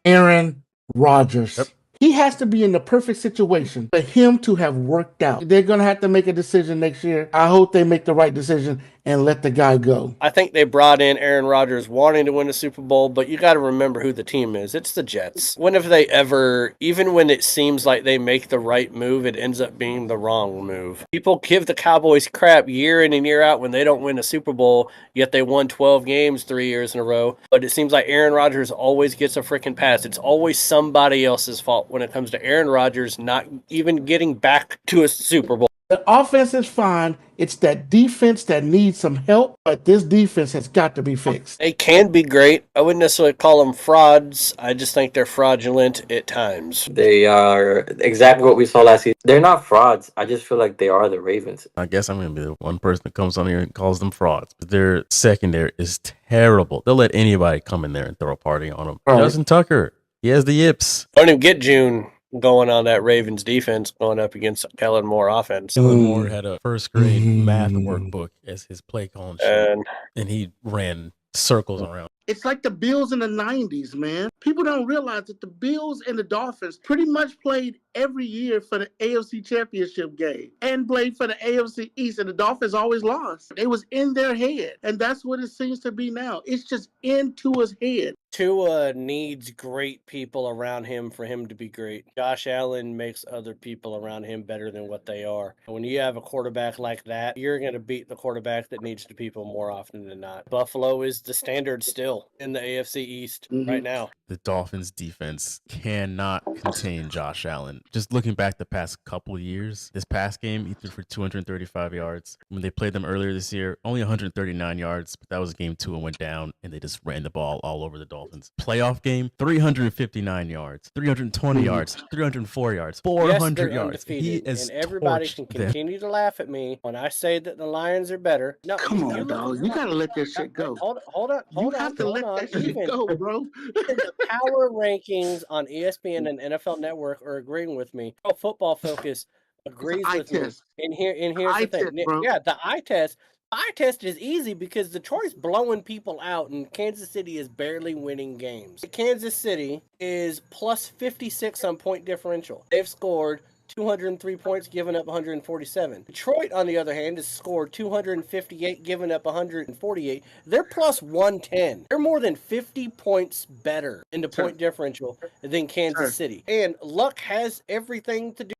Aaron Rodgers. He has to be in the perfect situation for him to have worked out. They're going to have to make a decision next year. I hope they make the right decision and let the guy go. I think they brought in Aaron Rodgers wanting to win a Super Bowl, but you got to remember who the team is. It's the Jets. When have they ever, even when it seems like they make the right move, it ends up being the wrong move? People give the Cowboys crap year in and year out when they don't win a Super Bowl, yet they won 12 games 3 years in a row. But it seems like Aaron Rodgers always gets a freaking pass. It's always somebody else's fault when it comes to Aaron Rodgers not even getting back to a Super Bowl. The offense is fine. It's that defense that needs some help, but this defense has got to be fixed. They can be great. I wouldn't necessarily call them frauds. I just think they're fraudulent at times. They are exactly what we saw last season. They're not frauds. I just feel like they are the Ravens. I guess I'm going to be the one person that comes on here and calls them frauds. But their secondary is terrible. They'll let anybody come in there and throw a party on them. Right. Justin Tucker, he has the yips. Don't even get June going on that Ravens defense going up against Kellen Moore offense. Kellen Moore had a first grade math workbook as his play calling sheet, and he ran circles around. It's like the Bills in the 90s, man. People don't realize that the Bills and the Dolphins pretty much played every year for the AFC Championship game and played for the AFC East, and the Dolphins always lost. It was in their head, and that's what it seems to be now. It's just in Tua's head. Tua needs great people around him for him to be great. Josh Allen makes other people around him better than what they are. And when you have a quarterback like that, you're going to beat the quarterback that needs the people more often than not. Buffalo is the standard still in the AFC East right now. The Dolphins defense cannot contain Josh Allen. Just looking back the past couple of years, this past game, he threw for 235 yards. When they played them earlier this year, only 139 yards, but that was game 2 and went down, and they just ran the ball all over the Dolphins. Playoff game, 359 yards, 320 yards, 304 yards, 400 yards. He is and everybody torched can them. continue to laugh at me when I say that the Lions are better. No, Come on, dog. You got to let this shit go. Hold on. You have to let that shit go, bro. The power rankings on ESPN and NFL Network are agreeing with me. Pro Football Focus agrees with me. And here's the thing. Bro. Yeah, the eye test. Eye test is easy because Detroit's blowing people out and Kansas City is barely winning games. Kansas City is plus 56 on point differential. They've scored 203 points, given up 147. Detroit, on the other hand, has scored 258, given up 148. They're plus 110. They're more than 50 points better in the point differential than Kansas City. And luck has everything to do.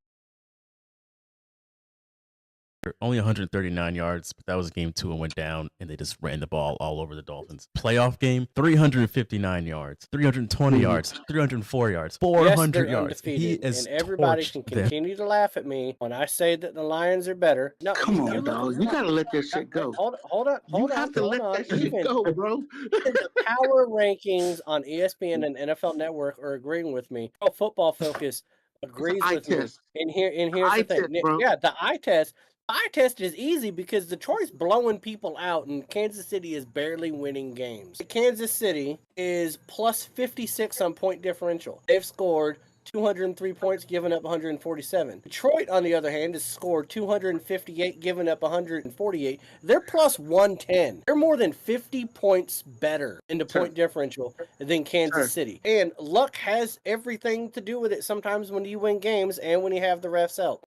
Only 139 yards, but that was game 2 and went down, and they just ran the ball all over the Dolphins. Playoff game, 359 yards, 320 yards, 304 yards, 400 yards. He is and everybody torched can them. continue to laugh at me when I say that the Lions are better. No, Come on, dog. You got to let this shit go. Hold on. You have to let that shit go, bro. The power rankings on ESPN and NFL Network are agreeing with me. Pro Football Focus agrees with me. And here's the thing. Yeah, the eye test. Eye test is easy because Detroit's blowing people out and Kansas City is barely winning games. Kansas City is plus 56 on point differential. They've scored 203 points, giving up 147. Detroit, on the other hand, has scored 258, giving up 148. They're plus 110. They're more than 50 points better in the point differential than Kansas City. And luck has everything to do with it sometimes when you win games and when you have the refs help.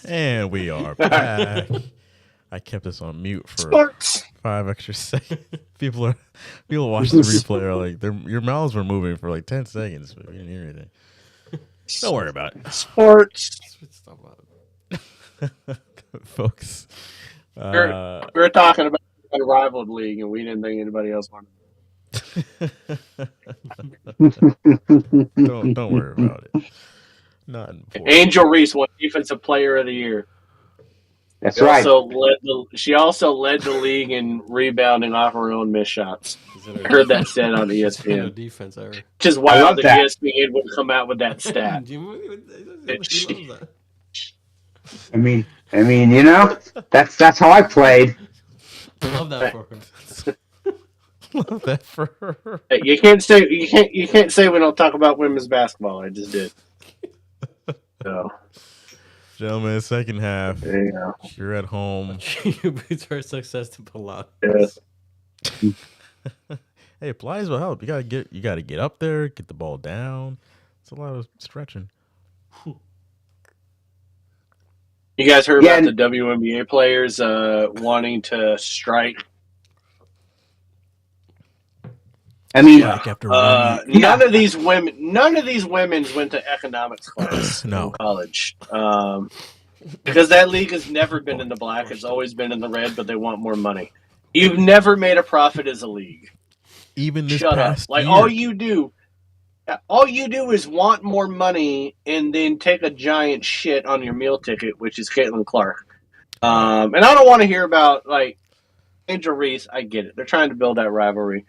And we are back. I kept this on mute for 5 extra seconds. People watch the replay are like, your mouths were moving for like 10 seconds, but we didn't hear anything. Don't worry about it. Sports. Folks. We were talking about a rival league, and we didn't think anybody else wanted don't worry about it. Not important. Angel Reese won Defensive Player of the Year. That's right. She also led the league in rebounding off her own missed shots. I heard that said on ESPN. Defense error. Which is wild that ESPN would come out with that stat. I mean, you know, that's how I played. Love that for her. Love that for her. Hey, you can't say we don't talk about women's basketball. I just did. So, gentlemen, second half. There you go. You're at home. Attributes her success to Pilates. Yes. Hey, Pilates will help. You gotta get up there, get the ball down. It's a lot of stretching. You guys heard about the WNBA players wanting to strike? I mean, none of these women went to economics class in college. Because that league has never been in the black. It's always been in the red, but they want more money. You've never made a profit as a league. Even this Shut past up. Like year. all you do is want more money and then take a giant shit on your meal ticket, which is Caitlin Clark. And I don't want to hear about like Angel Reese. I get it. They're trying to build that rivalry.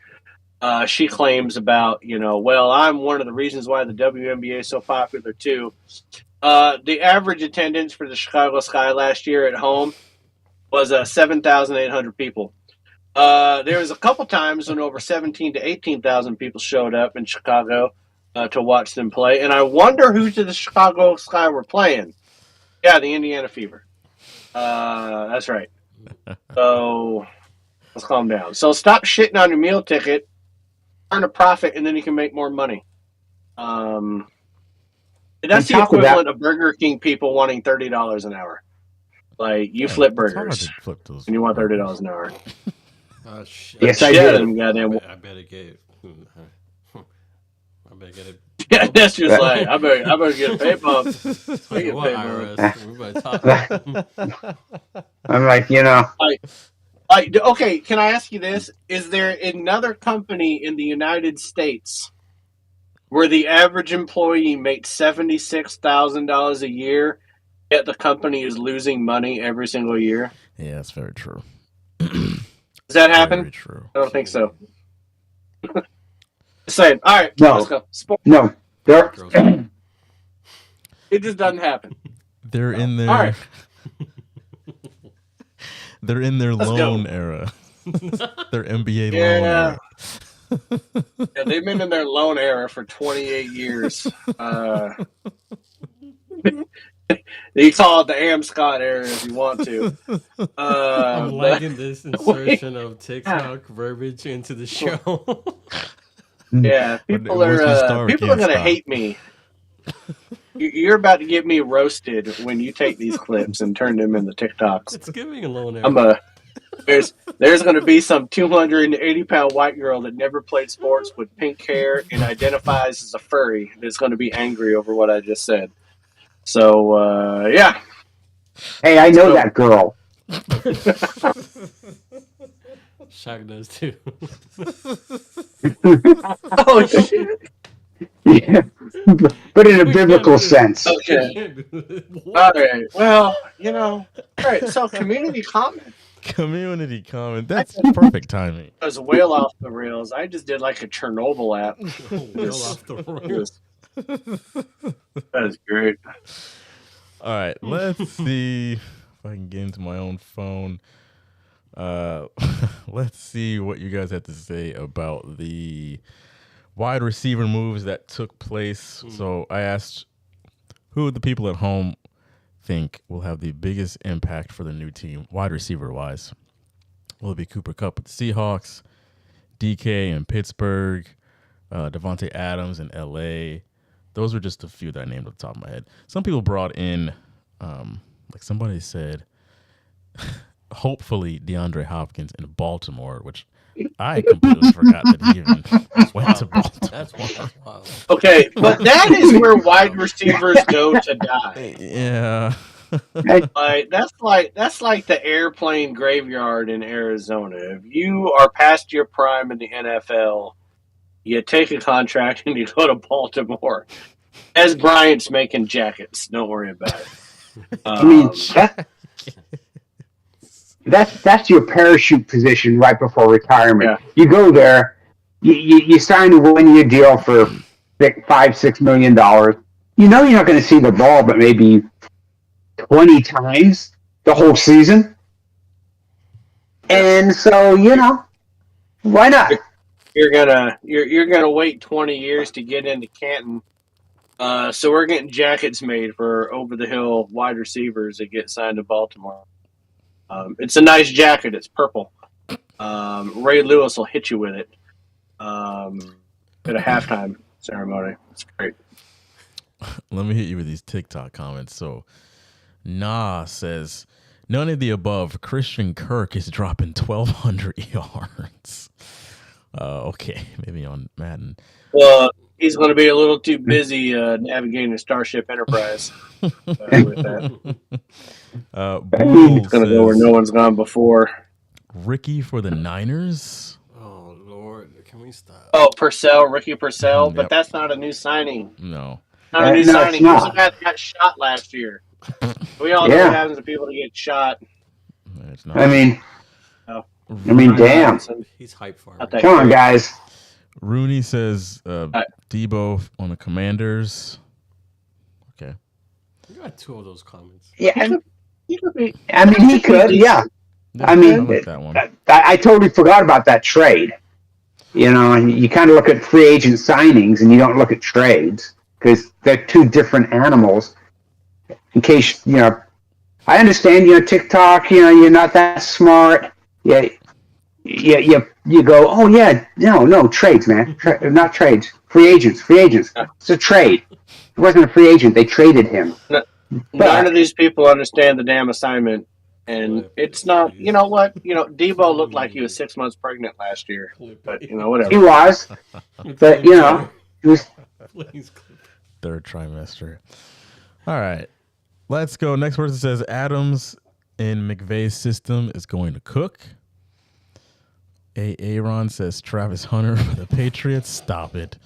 She claims about, well, I'm one of the reasons why the WNBA is so popular too. The average attendance for the Chicago Sky last year at home was 7,800 people. There was a couple times when over 17,000 to 18,000 people showed up in Chicago to watch them play. And I wonder who to the Chicago Sky were playing. Yeah, the Indiana Fever. That's right. So let's calm down. So stop shitting on your meal ticket, earn a profit, and then you can make more money. That's the equivalent of Burger King people wanting $30 an hour. Like, you flip burgers, and you want $30 an hour. Oh, shit. Yes, I do. I better get it. Yeah, that's just like, I better get a pay bump. I get pay bump. I'm like, okay, can I ask you this? Is there another company in the United States where the average employee makes $76,000 a year, yet the company is losing money every single year? Yeah, that's very true. Does that happen? Very true. I don't think so. Same. All right, let's go. Sports. No, it just doesn't happen. They're in their. All right. They're in their loan era. Their NBA loan era. Yeah, they've been in their loan era for 28 years. You call it the Am Scott era if you want to. I'm liking this insertion of TikTok verbiage into the show. Yeah, people are going to hate me. You're about to get me roasted when you take these clips and turn them into TikToks. It's giving a loan era. There's going to be some 280-pound white girl that never played sports with pink hair and identifies as a furry that's going to be angry over what I just said. So, yeah. Hey, I know that girl. Shaq does too. Oh, shit. Yeah, but in a biblical sense. Okay. All right. Well, all right. So, community comment. Community comment. That's perfect timing. It was well off the rails. I just did like a Chernobyl app. Well off the rails. That is great. All right, let's see if I can get into my own phone. Let's see what you guys have to say about the wide receiver moves that took place. So I asked who the people at home think will have the biggest impact for the new team, wide receiver wise. Will it be Cooper Kupp with the Seahawks, DK in Pittsburgh, Devontae Adams in LA? Those were just a few that I named off the top of my head. Some people brought in, like somebody said, hopefully DeAndre Hopkins in Baltimore, which I completely forgot that he even went to Baltimore. That's wild. Okay, but that is where wide receivers go to die. Yeah. Like that's like the airplane graveyard in Arizona. If you are past your prime in the NFL, you take a contract and you go to Baltimore. As Bryant's making jackets, don't worry about it. I mean, that's your parachute position right before retirement. Yeah. You go there, you sign a 1-year deal for $5-6 million. You know you're not going to see the ball, but maybe 20 times the whole season. And so, why not? You're gonna wait 20 years to get into Canton. So we're getting jackets made for over the hill wide receivers that get signed to Baltimore. It's a nice jacket. It's purple. Ray Lewis will hit you with it at a halftime ceremony. It's great. Let me hit you with these TikTok comments. So, Nah says, none of the above. Christian Kirk is dropping 1,200 yards. Okay, maybe on Madden. Well, he's going to be a little too busy navigating the Starship Enterprise with that. Bull He's going to go where no one's gone before. Ricky for the Niners. Oh Lord, can we stop? Oh, Ricky Purcell, but Yep. that's not a new signing. No. Not a new No, signing. it's He was not. the guy that got shot last year. We all know Yeah. what happens to people that get shot. It's not. I mean, Oh. damn. He's hyped for Not it. that Come on, great. guys. Rooney says Debo on the Commanders. Okay. You got two of those comments. Yeah, He could be. I mean, he could, yeah. I mean, like that one. I totally forgot about that trade. And you kind of look at free agent signings and you don't look at trades because they're two different animals. In case, I understand, TikTok, you're not that smart. Yeah, you go, oh, yeah, no, trades, man. Not trades. Free agents. It's a trade. It wasn't a free agent. They traded him. None of these people understand the damn assignment. And it's not, you know what? Debo looked like he was 6 months pregnant last year. But, whatever. He was. But, he was. Third trimester. All right. Let's go. Next person says Adams in McVay's system is going to cook. Aaron says Travis Hunter for the Patriots. Stop it.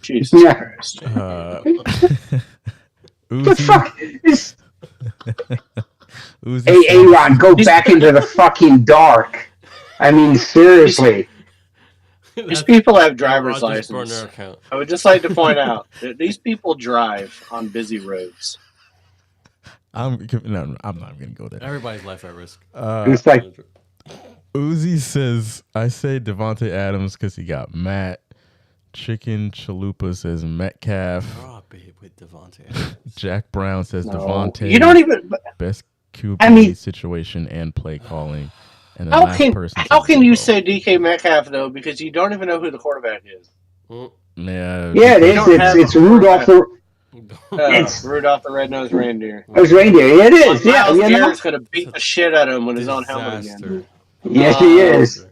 Jesus Yeah. Christ. The fuck? Uzi Hey, says- Aaron, go back into the fucking dark. I mean, seriously. These people have driver's Rogers burner license. account. I would just like to point out that these people drive on busy roads. I'm not even going to go there. Everybody's life at risk. It's like, Uzi says, I say Devontae Adams because he got Matt. Chicken Chalupa says Metcalf. Drop it with Devontae. Jack Brown says No. Devontae. You don't even. Best QB I mean- situation and play calling. And the How last can person how says can you Debo. say DK Metcalf though? Because you don't even know who the quarterback is. Yeah, yeah, it You is. don't have It's a Rudolph the It's Rudolph the Red-Nosed Reindeer. Reindeer. Yeah, it is. Yeah, Miles you know. Garrett's gonna beat the shit out of him with his own helmet again. Disaster. Yes, he is.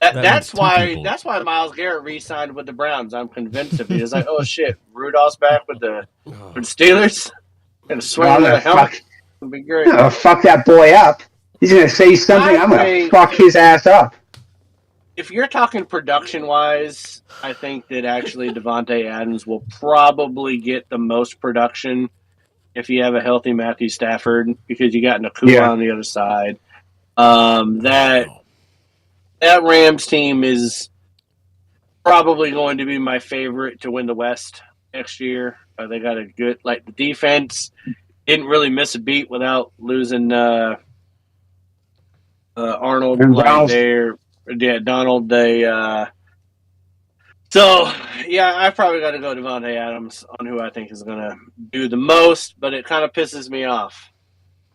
That That's means two why. people. That's why Miles Garrett re-signed with the Browns. I'm convinced of it. It's like, oh shit, Rudolph's back with the Steelers. Gonna swing I'm with a gonna helmet. fuck, It'll be great. fuck that boy up. He's gonna say something. I'm gonna think- fuck his ass up. If you're talking production-wise, I think that actually Devontae Adams will probably get the most production if you have a healthy Matthew Stafford, because you got Nakua Yeah. on the other side. That Rams team is probably going to be my favorite to win the West. next year. They got a good the defense didn't really miss a beat without losing Arnold. Donald. So yeah, I probably got to go Devontae Adams on who I think is going to do the most, but it kind of pisses me off.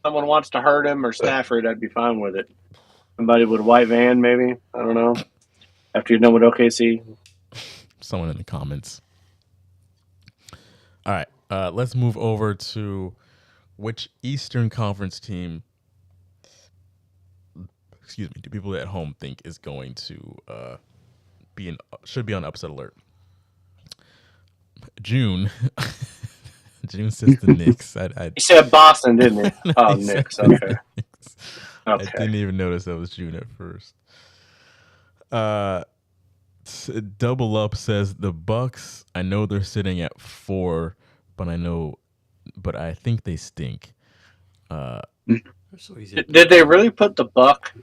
Someone wants to hurt him or Stafford, I'd be fine with it. Somebody with a white van, maybe. I don't know. After you're done with OKC. Someone in the comments. All right, let's move over to which Eastern Conference team, do people at home think is going to should be on upset alert? June says the Knicks. He said Boston, didn't he? Oh, Knicks. Okay. I didn't even notice that was June at first. Double Up says the Bucks. I know they're sitting at 4, but I think they stink. So easy. Did they really put the Buck?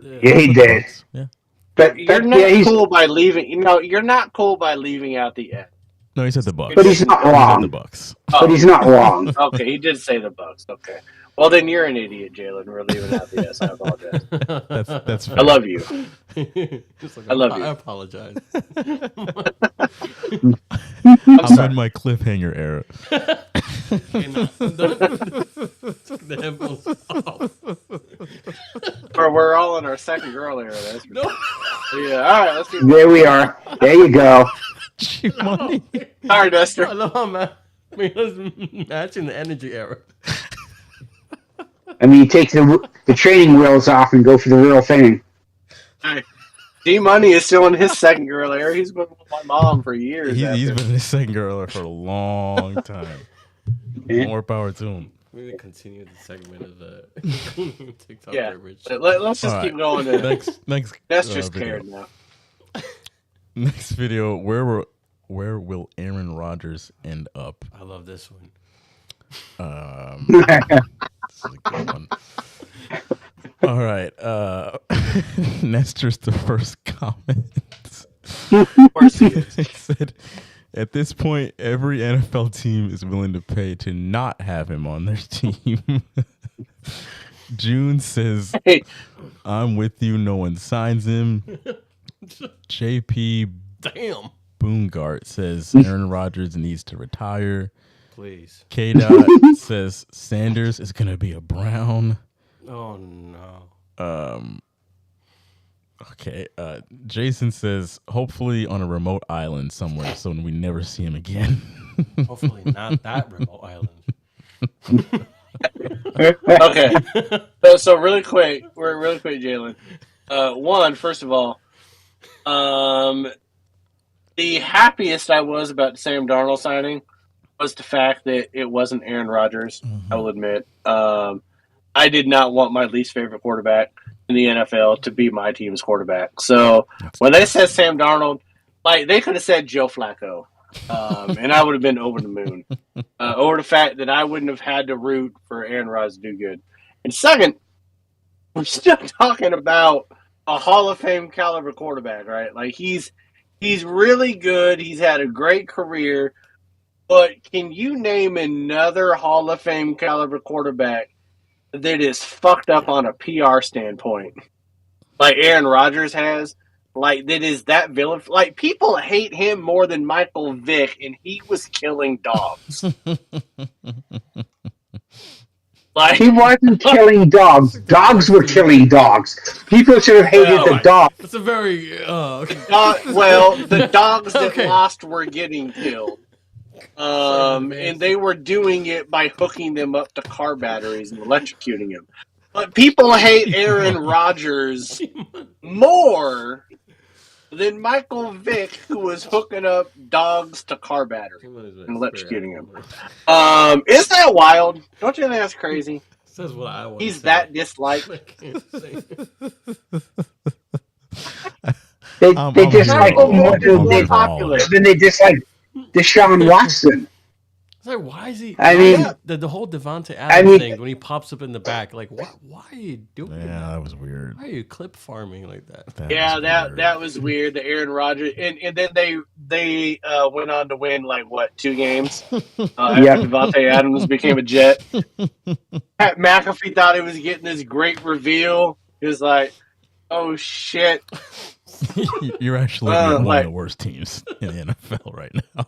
Yeah, he did. Yeah. But you're not cool by leaving. You're not cool by leaving out the end. No, he said the Bucks. But he's not wrong. The Bucks. But he's not wrong. Okay, he did say the Bucks. Okay. Well, then you're an idiot, Jalen. We're leaving out the S. I apologize. That's fair. I love you. I love you. I apologize. I'm in my cliffhanger era. We're all in our second girl era. That's no. Yeah. All right. Let's do. There we are. There you go. All right, Dexter. I love how matching the energy era. I mean, you take the training wheels off and go for the real thing. Hey, D-Money is still in his second girl era. He's been with my mom for years. He's been in his second girl era for a long time. More power to him. We need to continue the segment of the TikTok garbage. Let's just keep going. Next. That's just cared now. Next video. Where will Aaron Rodgers end up? I love this one. This is a good one. All right. Nestor's the first comment. Of course he is. He said, at this point, every NFL team is willing to pay to not have him on their team. June says, hey. I'm with you. No one signs him. JP Boongart says Aaron Rodgers needs to retire. Please. K-Dot says Sanders is going to be a Brown. Oh, no. Okay. Jason says hopefully on a remote island somewhere so we never see him again. Hopefully not that remote island. Okay. So really quick, Jalen. First of all, the happiest I was about the Sam Darnold signing was the fact that it wasn't Aaron Rodgers. Mm-hmm. I will admit. I did not want my least favorite quarterback in the NFL to be my team's quarterback. So when they said Sam Darnold, they could have said Joe Flacco, and I would have been over the moon. Over the fact that I wouldn't have had to root for Aaron Rodgers to do good. And second, we're still talking about a Hall of Fame caliber quarterback, right? He's really good. He's had a great career. But can you name another Hall of Fame caliber quarterback that is fucked up on a PR standpoint, like Aaron Rodgers has? That is that villain. People hate him more than Michael Vick, and he was killing dogs. He wasn't killing dogs. Dogs were killing dogs. People should have hated the dog. That's a very the dogs that lost were getting killed. And they were doing it by hooking them up to car batteries and electrocuting them. But people hate Aaron Rodgers more than Michael Vick, who was hooking up dogs to car batteries and electrocuting them. Isn't that wild? Don't you think that's crazy? Says what I want. He's that disliked. They dislike more than they dislike Deshaun Watson. like, why is he? I mean, the whole Devontae Adams thing when he pops up in the back, like, what? Why are you doing that? Yeah, that was weird. Why are you clip farming like that? That was weird. The Aaron Rodgers, and then they went on to win like what 2 games after Devontae Adams became a Jet. Pat McAfee thought he was getting this great reveal. He was like, "Oh shit." You're actually one of the worst teams in the NFL right now.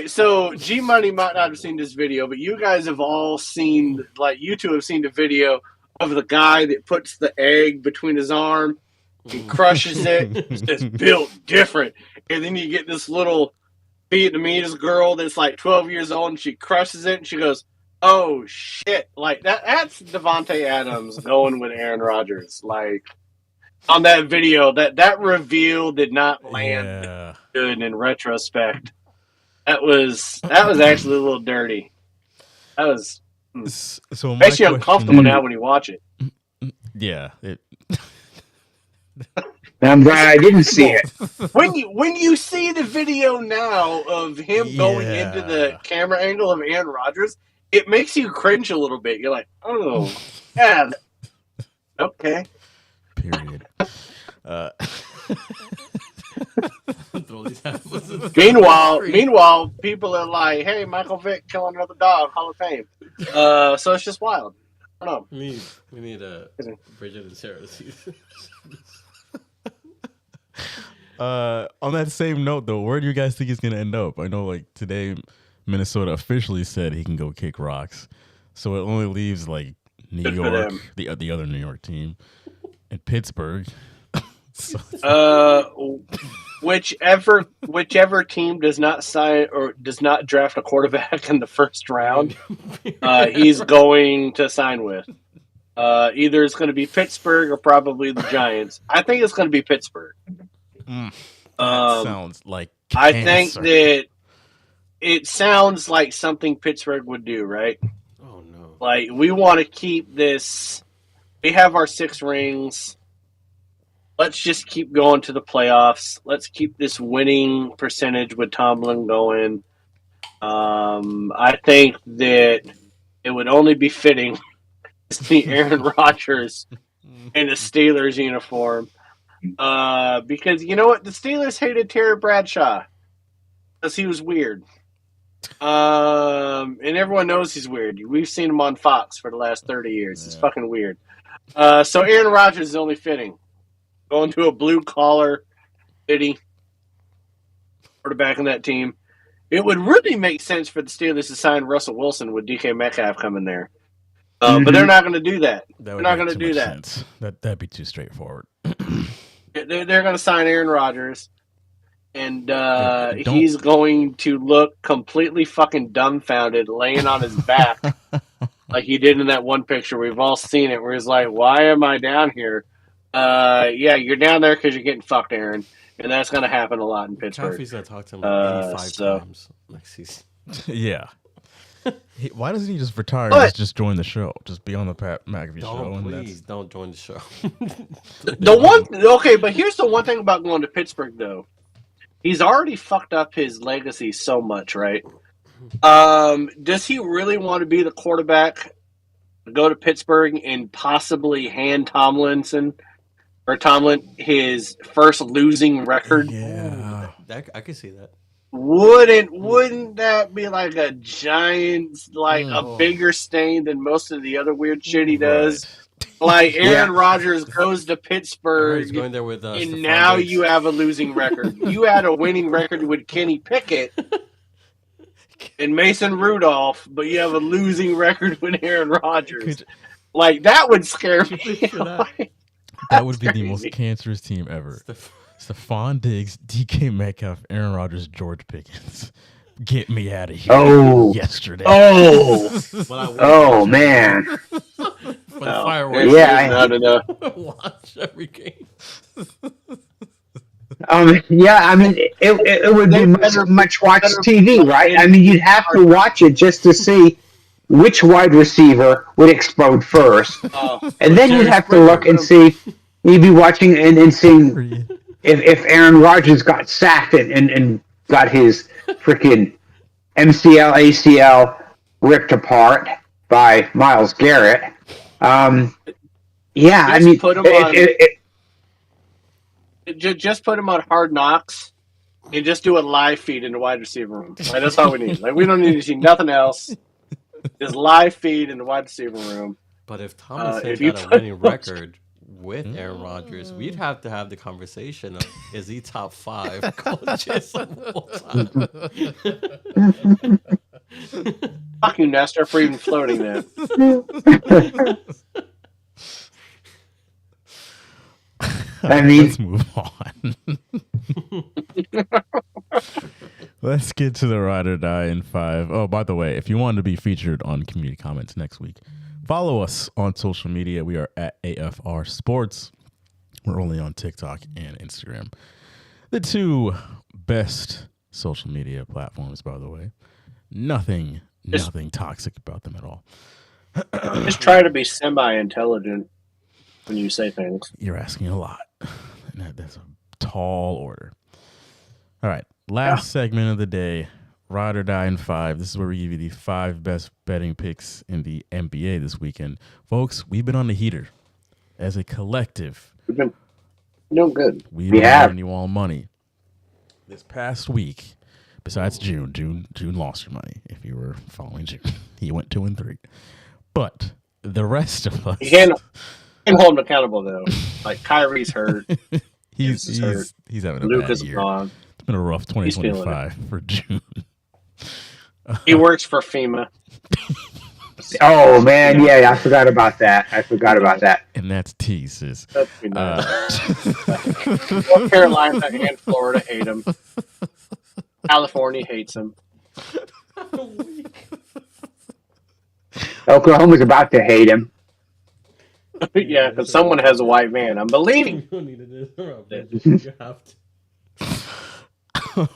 So G Money might not have seen this video, but you guys have all seen, like, you two have seen the video of the guy that puts the egg between his arm and crushes it. It's just built different. And then you get this little Vietnamese girl that's like 12 years old, and she crushes it, and she goes, "Oh shit!" Like that's Devontae Adams going with Aaron Rodgers, like. On that video, that reveal did not land good in retrospect. That was actually a little dirty. That was so makes you uncomfortable now when you watch it. Yeah, I'm glad I didn't see it. When you see the video now of him going into the camera angle of Aaron Rodgers, it makes you cringe a little bit. You're like, oh, yeah, okay. Period. Meanwhile, people are like, "Hey, Michael Vick killing another dog, Hall of Fame." So it's just wild. I don't know. We need Bridget and Sarah to see this. On that same note, though, where do you guys think he's gonna end up? I know, like today, Minnesota officially said he can go kick rocks, so it only leaves like New York, the other New York team, and Pittsburgh. Whichever team does not sign or does not draft a quarterback in the first round, he's going to sign with. Either it's going to be Pittsburgh or probably the Giants. I think it's going to be Pittsburgh. Sounds like cancer. I think that it sounds like something Pittsburgh would do, right? Oh no! Like, we want to keep this. We have our 6 rings. Let's just keep going to the playoffs. Let's keep this winning percentage with Tomlin going. I think that it would only be fitting to see Aaron Rodgers in a Steelers uniform. Because you know what? The Steelers hated Terry Bradshaw because he was weird. And everyone knows he's weird. We've seen him on Fox for the last 30 years. He's fucking weird. So Aaron Rodgers is only fitting. Going to a blue-collar city, quarterback in that team. It would really make sense for the Steelers to sign Russell Wilson with DK Metcalf coming there. But they're not going to do that. They're not going to do that. Sense. That'd be too straightforward. They're going to sign Aaron Rodgers, and he's going to look completely fucking dumbfounded laying on his back like he did in that one picture. We've all seen it where he's like, "Why am I down here?" Yeah, you're down there because you're getting fucked, Aaron. And that's going to happen a lot in Pittsburgh. McAfee's going to talk to him like 85 times next season. Yeah. Why doesn't he just retire and just join the show? Just be on the Pat McAfee show. Please don't join the show. Okay, but here's the one thing about going to Pittsburgh, though. He's already fucked up his legacy so much, right? Does he really want to be the quarterback, go to Pittsburgh, and possibly hand Tomlin his first losing record? Yeah, I could see that. Wouldn't that be like a giant, like a bigger stain than most of the other weird shit he does? Like Aaron Rodgers goes to Pittsburgh, he's going there with and now you have a losing record. You had a winning record with Kenny Pickett and Mason Rudolph, but you have a losing record with Aaron Rodgers. Like, that would scare me. That would be the most cancerous team ever. Stephon Diggs, DK Metcalf, Aaron Rodgers, George Pickens. Get me out of here. Oh. Yesterday. Oh, man. Fireworks. Yeah. Watch every game. Yeah, I mean, it would be much watched TV, right? I mean, you'd have to watch it just to see which wide receiver would explode first. And then you'd have to look and see, you'd be watching and seeing if Aaron Rodgers got sacked and got his freaking MCL, ACL ripped apart by Myles Garrett. Yeah, I mean, put him just put him on Hard Knocks and just do a live feed in the wide receiver room. Like, that's all we need. Like, we don't need to see nothing else. Just live feed in the wide receiver room. But if Tomlinson if you got a put- winning record with Aaron Rodgers, we'd have to have the conversation of, is he top 5 coaches of all time? Fuck you, Nestor, for even floating that. I mean, let's move on. Let's get to the ride or die in 5. Oh, by the way, if you want to be featured on Community Comments next week, follow us on social media. We are at AFR Sports. We're only on TikTok and Instagram. The 2 best social media platforms, by the way. Nothing toxic about them at all. Just try to be semi-intelligent when you say things. You're asking a lot. That's a tall order. All right. Last segment of the day, ride or die in 5. This is where we give you the 5 best betting picks in the NBA this weekend. Folks, we've been on the heater as a collective. We've been doing good. We've been earning you all money. This past week, besides June lost your money if you were following June. He went 2 and 3. But the rest of us, You can't hold him accountable though. Like Kyrie's hurt. he's having a Lucas bad year. gone. It's been a rough 2025 for June. He works for FEMA. oh man, yeah, I forgot about that. And that's T, sis. That's North Carolina and Florida hate him. California hates him. Oklahoma's about to hate him. Yeah, because someone has a white man. I'm believing. You don't need to interrupt it. You have to.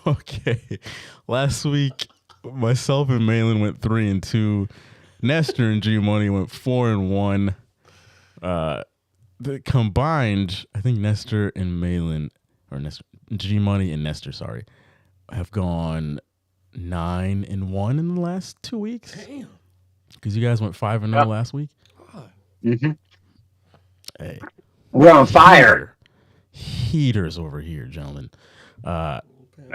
Okay. Last week, myself and Malin went 3 and 2. Nestor and G Money went 4 and 1. The combined, I think Nestor and Malin, or Nestor, G Money and Nestor, sorry, have gone 9 and 1 in the last 2 weeks. Damn. Because you guys went 5 and 0 last week. Mm-hmm. Hey, we're on fire. Heaters over here, gentlemen. I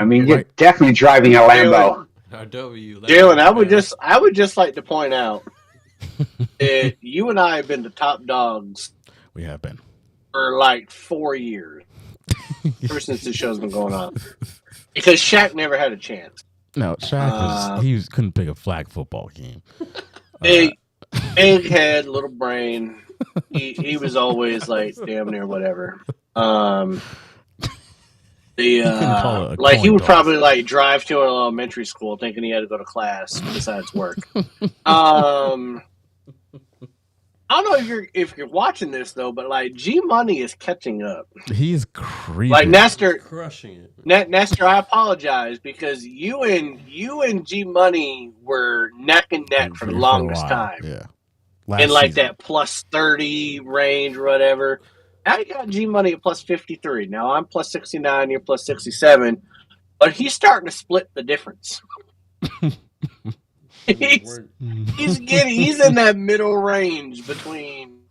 mean, you're definitely driving a Lambo. Jalen, I would just like to point out that you and I have been the top dogs. We have been for like 4 years, ever since this show's been going on. Because Shaq never had a chance. No, Shaq couldn't pick a flag football game. Big head, little brain. He was always like damn near whatever. He would probably like drive to an elementary school thinking he had to go to class besides work. I don't know if you're watching this though, but like G Money is catching up. He's creeping. Like Nestor crushing it. Nestor, I apologize because you and G Money were neck and neck for the longest time. Yeah. In like that plus 30 range or whatever. Now you got G Money at plus 53. Now I'm plus 69, you're plus 67. But he's starting to split the difference. he's in that middle range between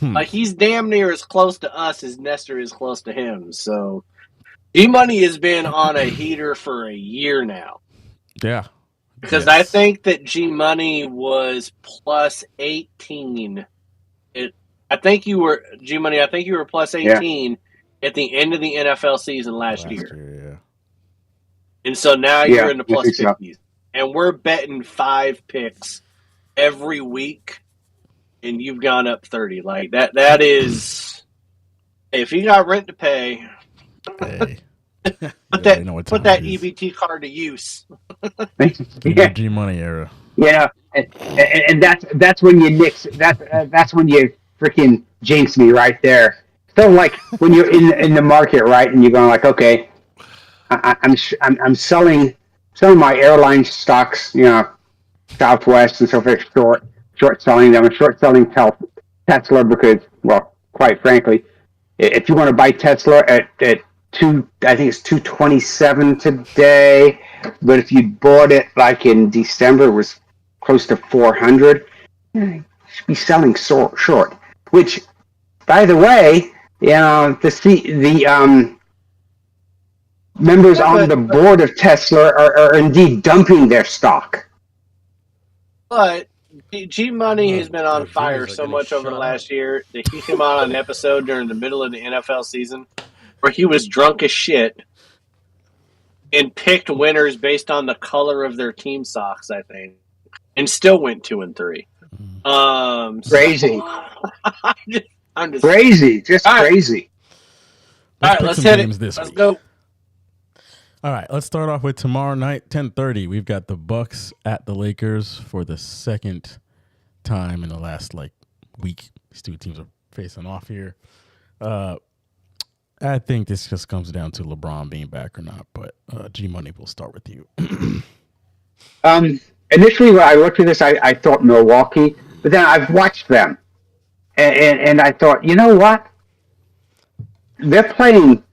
like he's damn near as close to us as Nestor is close to him. So G Money has been on a heater for a year now. Yeah. Because I think that G Money was plus 18. I think you were G Money. I think you were plus 18 at the end of the NFL season last year. Yeah. And so now you're in the plus 50s. So. And we're betting 5 picks every week, and you've gone up 30. Like that is if you got rent to pay. Hey. Put that EBT card to use. The G Money era. Yeah, and that's when you nix. That's when you freaking jinx me right there. So like when you're in the market, right, and you're going like, okay, I'm selling some of my airline stocks, Southwest and so forth, short selling them. I'm short selling Tesla because, well, quite frankly, if you want to buy Tesla at I think it's 227 today, But if you bought it like in December, it was close to 400. You should be selling short. Which, by the way, the members on the board of Tesla are indeed dumping their stock. But G Money has been on fire so much over the last year that he came out on an episode during the middle of the NFL season where he was drunk as shit and picked winners based on the color of their team socks, I think, and still went 2-3. Crazy. I'm just crazy. Just crazy. All right, let's hit it. Let's go. All right, let's start off with tomorrow night, 10:30. We've got the Bucks at the Lakers for the second time in the last week. These two teams are facing off here. I think this just comes down to LeBron being back or not. But G Money, we'll start with you. Initially, when I looked at this, I thought Milwaukee, but then I've watched them, and I thought, you know what? They're playing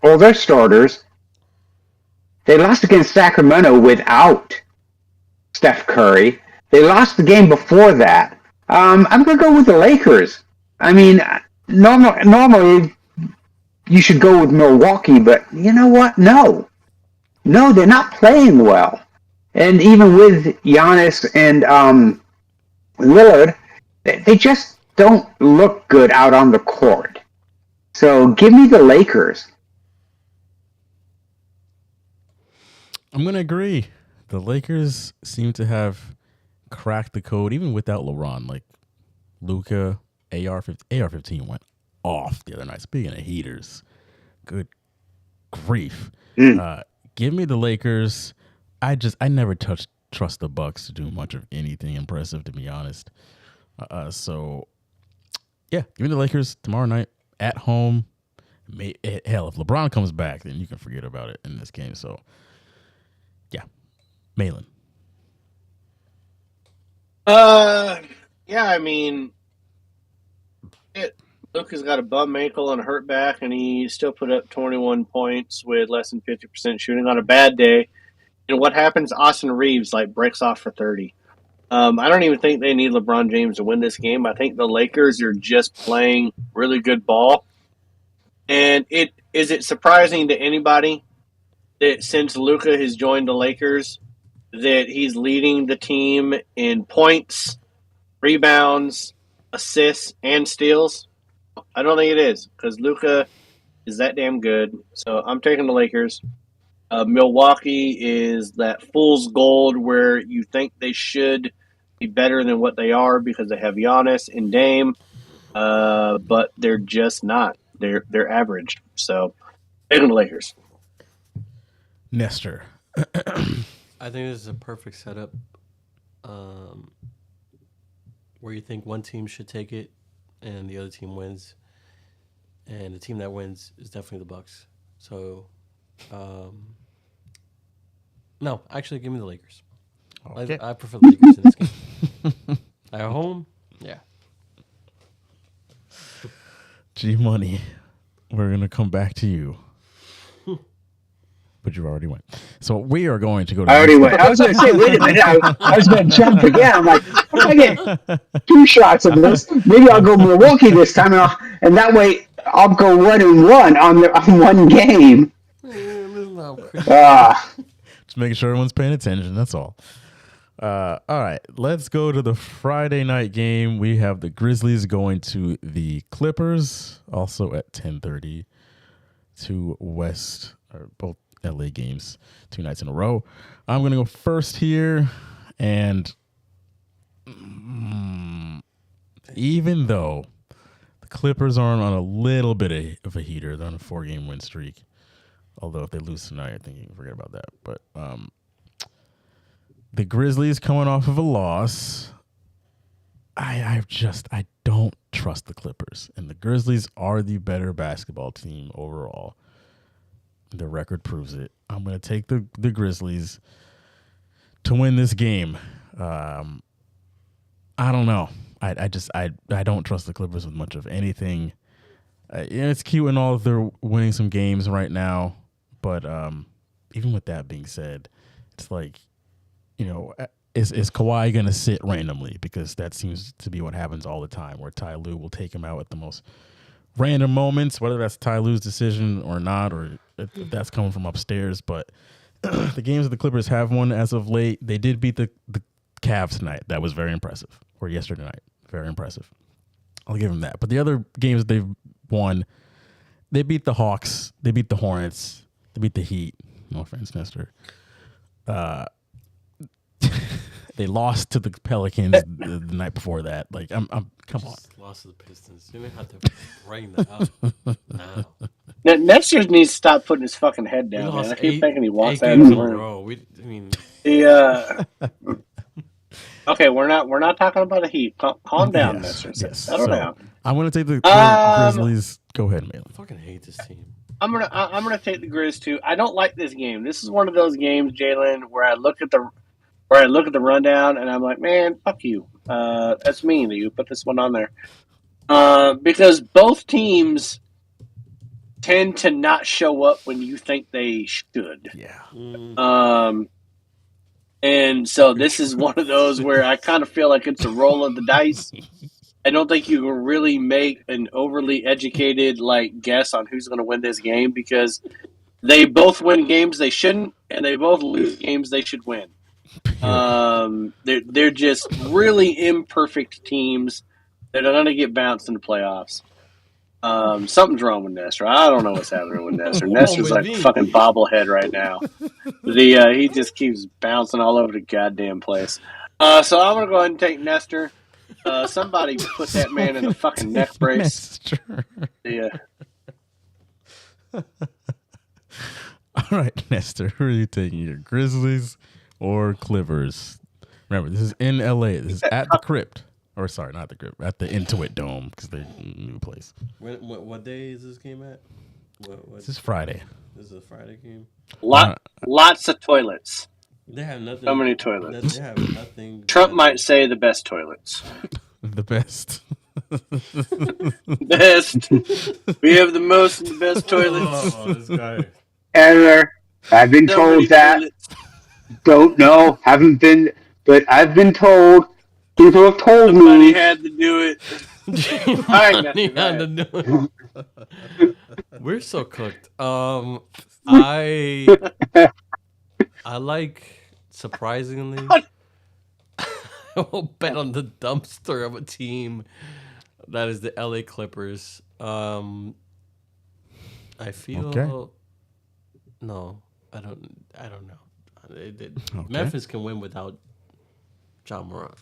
all their starters. They lost against Sacramento without Steph Curry. They lost the game before that. I'm going to go with the Lakers. I mean, normally you should go with Milwaukee, but you know what? No, they're not playing well. And even with Giannis and Lillard, they just don't look good out on the court. So give me the Lakers. I'm going to agree. The Lakers seem to have cracked the code, even without LeBron. Like Luka, AR-15 went off the other night. Speaking of heaters, good grief. Give me the Lakers. I never trust the Bucks to do much of anything impressive, to be honest. So, yeah, give me the Lakers tomorrow night at home. Hell, if LeBron comes back, then you can forget about it in this game. So, yeah, Malin. Yeah, I mean, Luka's got a bum ankle and a hurt back, and he still put up 21 points with less than 50% shooting on a bad day. And what happens? Austin Reeves breaks off for 30. I don't even think they need LeBron James to win this game. I think the Lakers are just playing really good ball. And is it surprising to anybody that since Luka has joined the Lakers that he's leading the team in points, rebounds, assists, and steals? I don't think it is because Luka is that damn good. So I'm taking the Lakers. Milwaukee is that fool's gold where you think they should be better than what they are because they have Giannis and Dame, but they're just not. They're average. So taking the Lakers. Nestor. I think this is a perfect setup where you think one team should take it and the other team wins. And the team that wins is definitely the Bucks. So, no, actually, give me the Lakers. Okay. I prefer the Lakers in this game. At home, yeah. G Money, we're gonna come back to you. But you already went. So we are going to go to... I already went. I was going to say, wait a minute. I was going to jump again. I'm like, if I get 2 shots of this, maybe I'll go Milwaukee this time. And that way, I'll go 1-1 on one game. Just making sure everyone's paying attention. That's all. All right. Let's go to the Friday night game. We have the Grizzlies going to the Clippers, also at 10:30. Both LA games 2 nights in a row. I'm going to go first here. And even though the Clippers are on a little bit of a heater, they're on a 4-game win streak. Although if they lose tonight, I think you can forget about that. But the Grizzlies coming off of a loss. I don't trust the Clippers. And the Grizzlies are the better basketball team overall. The record proves it. I'm going to take the Grizzlies to win this game. I don't know. I don't trust the Clippers with much of anything. It's cute and all if they're winning some games right now, but even with that being said, it's like, is Kawhi going to sit randomly? Because that seems to be what happens all the time, where Ty Lue will take him out at the most random moments, whether that's Ty Lue's decision or not, or if that's coming from upstairs. But the games that the Clippers have won as of late, they did beat the Cavs tonight. That was very impressive. Or yesterday night. Very impressive. I'll give them that. But the other games that they've won, they beat the Hawks. They beat the Hornets. They beat the Heat. No offense, Nestor. They lost to the Pelicans the night before that. Like, I'm come on. Lost to the Pistons. You may have to bring that up now. Nestor needs to stop putting his fucking head down, man. I keep thinking he walks out of the room. Okay, we're not talking about a Heat. Calm down, Nestor. Settle down. I'm gonna take the Grizzlies. Go ahead, man. I fucking hate this team. I'm gonna take the Grizz too. I don't like this game. This is one of those games, Jalen, where I look at the rundown and I'm like, man, fuck you. That's mean that you put this one on there. Because both teams tend to not show up when you think they should. Yeah. And so this is one of those where I kind of feel like it's a roll of the dice. I don't think you can really make an overly educated guess on who's going to win this game, because they both win games they shouldn't, and they both lose games they should win. They're just really imperfect teams that are going to get bounced in the playoffs. Something's wrong with Nestor. I don't know what's happening with Nestor. Nestor's like a fucking bobblehead right now. He just keeps bouncing all over the goddamn place. So I'm gonna go ahead and take Nestor. Somebody put that man in a fucking neck brace. Yeah. All right, Nestor. Who are you taking? Your Grizzlies or Clippers? Remember, this is in LA. This is at the Crypt. Or sorry, not the Crypt. At the Intuit Dome, because they're in a new place. What day is this game at? This is Friday. This is a Friday game. Lots of toilets. They have nothing. So many toilets. They have nothing. Trump might say the best toilets. The best. Best. We have the most and the best toilets. Oh, this guy. Editor, I've been told that. Toilets. Don't know. Haven't been. But I've been told. People have told Somebody me. had to do it. We're so cooked. I like, surprisingly, I will bet on the dumpster of a team that is the LA Clippers. I feel no, I don't know. Okay. Memphis can win without John Moran.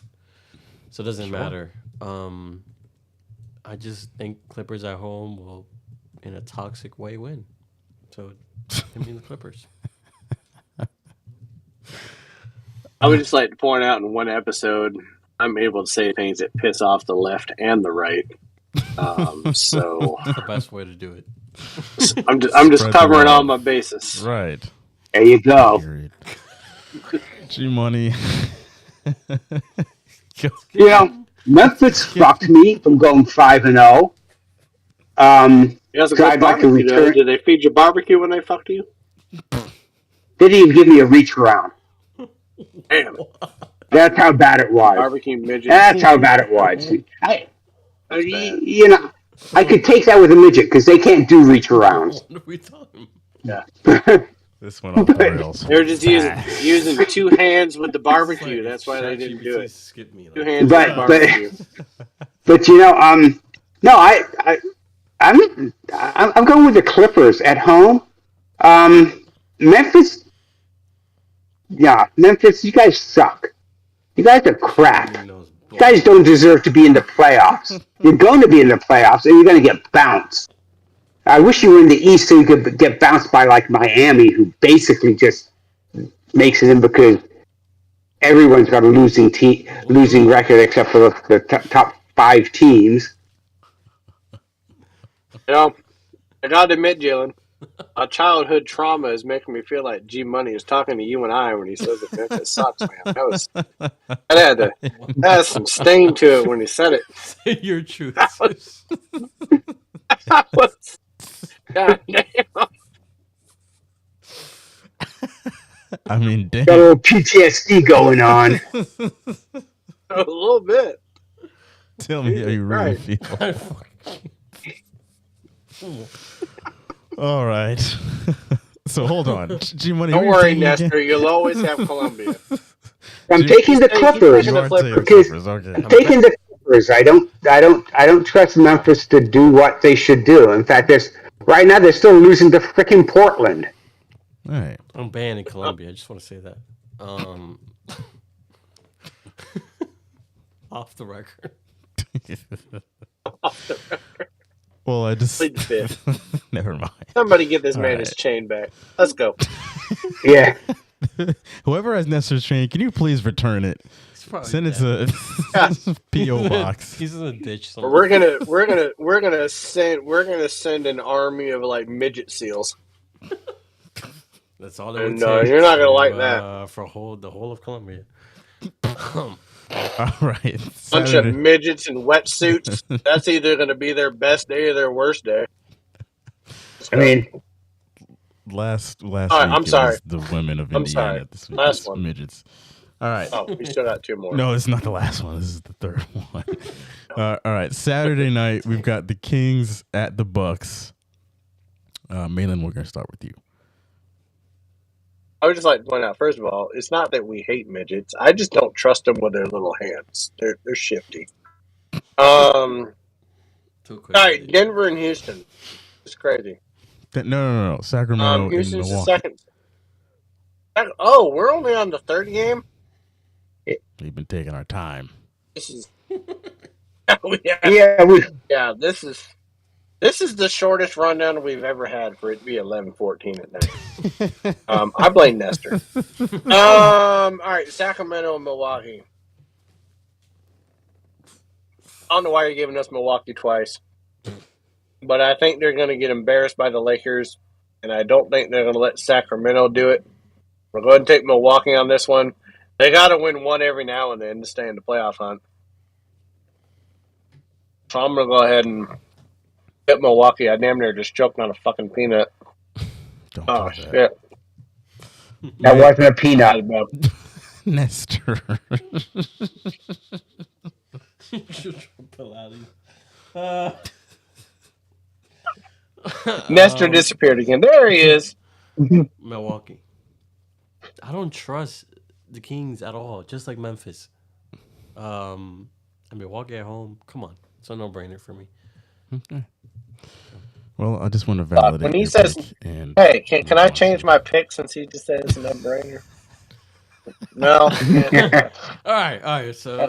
So it doesn't matter. I just think Clippers at home will, in a toxic way, win. So, I mean the Clippers. I would just like to point out in one episode, I'm able to say things that piss off the left and the right. So the best way to do it. I'm just covering all my bases. Right. There you go. G-Money. Memphis fucked me from going 5-0. You guys I'd like to return. Did they feed you barbecue when they fucked you? They didn't even give me a reach around. Damn. That's how bad it was. Barbecue midget. That's how bad it was. I could take that with a midget because they can't do reach arounds. What are we talking? Yeah. This went off the rails. They were just using two hands with the barbecue. That's why they didn't do it. Skip me, Two hands with the barbecue. But I'm going with the Clippers at home. Memphis, you guys suck. You guys are crap. You guys don't deserve to be in the playoffs. You're going to be in the playoffs, and you're going to get bounced. I wish you were in the East so you could get bounced by Miami, who basically just makes it in because everyone's got a losing record except for the top 5 teams. I gotta admit, Jalen, a childhood trauma is making me feel like G Money is talking to you and I when he says that Memphis sucks, man. That had some sting to it when he said it. Say your truth. That was God damn. I mean, damn. Got a little PTSD going on. A little bit. Tell me how you really feel. All right. So hold on. G-Money, Don't who you worry, taking Nestor. again? You'll always have Columbia. I'm taking the Clippers You are taking the because Clippers, okay. I'm taking the Clippers. I don't trust Memphis to do what they should do. In fact, right now they're still losing to freaking Portland. All right. I'm banning Columbia. I just want to say that. Off the record. Well, I just Plead the fifth. never mind. Somebody get this All man right. his chain back. Let's go. Yeah. Whoever has Nestor's chain, can you please return it? Send it to PO box. He's in a ditch somewhere. We're gonna send an army of like midget seals. That's all it would No, take. you're not gonna to, like that. For the whole of Columbia. All right. Bunch of midgets in wetsuits. That's either gonna be their best day or their worst day. I mean, last All right, week I'm it sorry. was the women of I'm Indiana. sorry. This week Last it's one. midgets. All right. Oh, we still got two more. No, it's not the last one. This is the third one. All right. Saturday night, we've got the Kings at the Bucks. Malin, we're going to start with you. I would just like to point out, first of all, it's not that we hate midgets. I just don't trust them with their little hands. They're shifty. All right, Denver and Houston. It's crazy. No. Sacramento and Houston's the Milwaukee. second. Oh, we're only on the third game. We've been taking our time. This is. yeah. This is the shortest rundown we've ever had for it to be 11:14 at night. I blame Nestor. All right, Sacramento and Milwaukee. I don't know why you're giving us Milwaukee twice, but I think they're going to get embarrassed by the Lakers, and I don't think they're going to let Sacramento do it. We're going to take Milwaukee on this one. They got to win one every now and then to stay in the playoff hunt. So I'm going to go ahead and get Milwaukee. I damn near just choked on a fucking peanut. Oh, shit. That wasn't a peanut. Nestor. Nestor disappeared again. There he is. Milwaukee. I don't trust the Kings at all, just like Memphis. And Milwaukee at home, come on. It's a no-brainer for me. Okay. Well, I just want to validate When he your says, pick and hey, can I change my pick since he just said it's a no-brainer? No. All right. So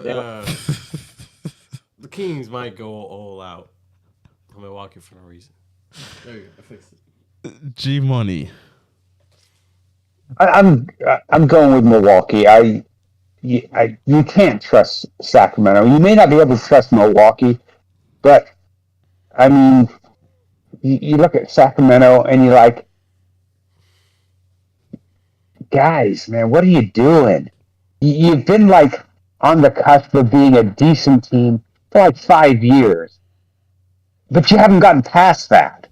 the Kings might go all out on Milwaukee for no reason. There you go. I fixed it. G-Money. I'm going with Milwaukee. You can't trust Sacramento. You may not be able to trust Milwaukee, but I mean, you look at Sacramento and you're like, guys, man, what are you doing? You've been like on the cusp of being a decent team for like 5 years, but you haven't gotten past that.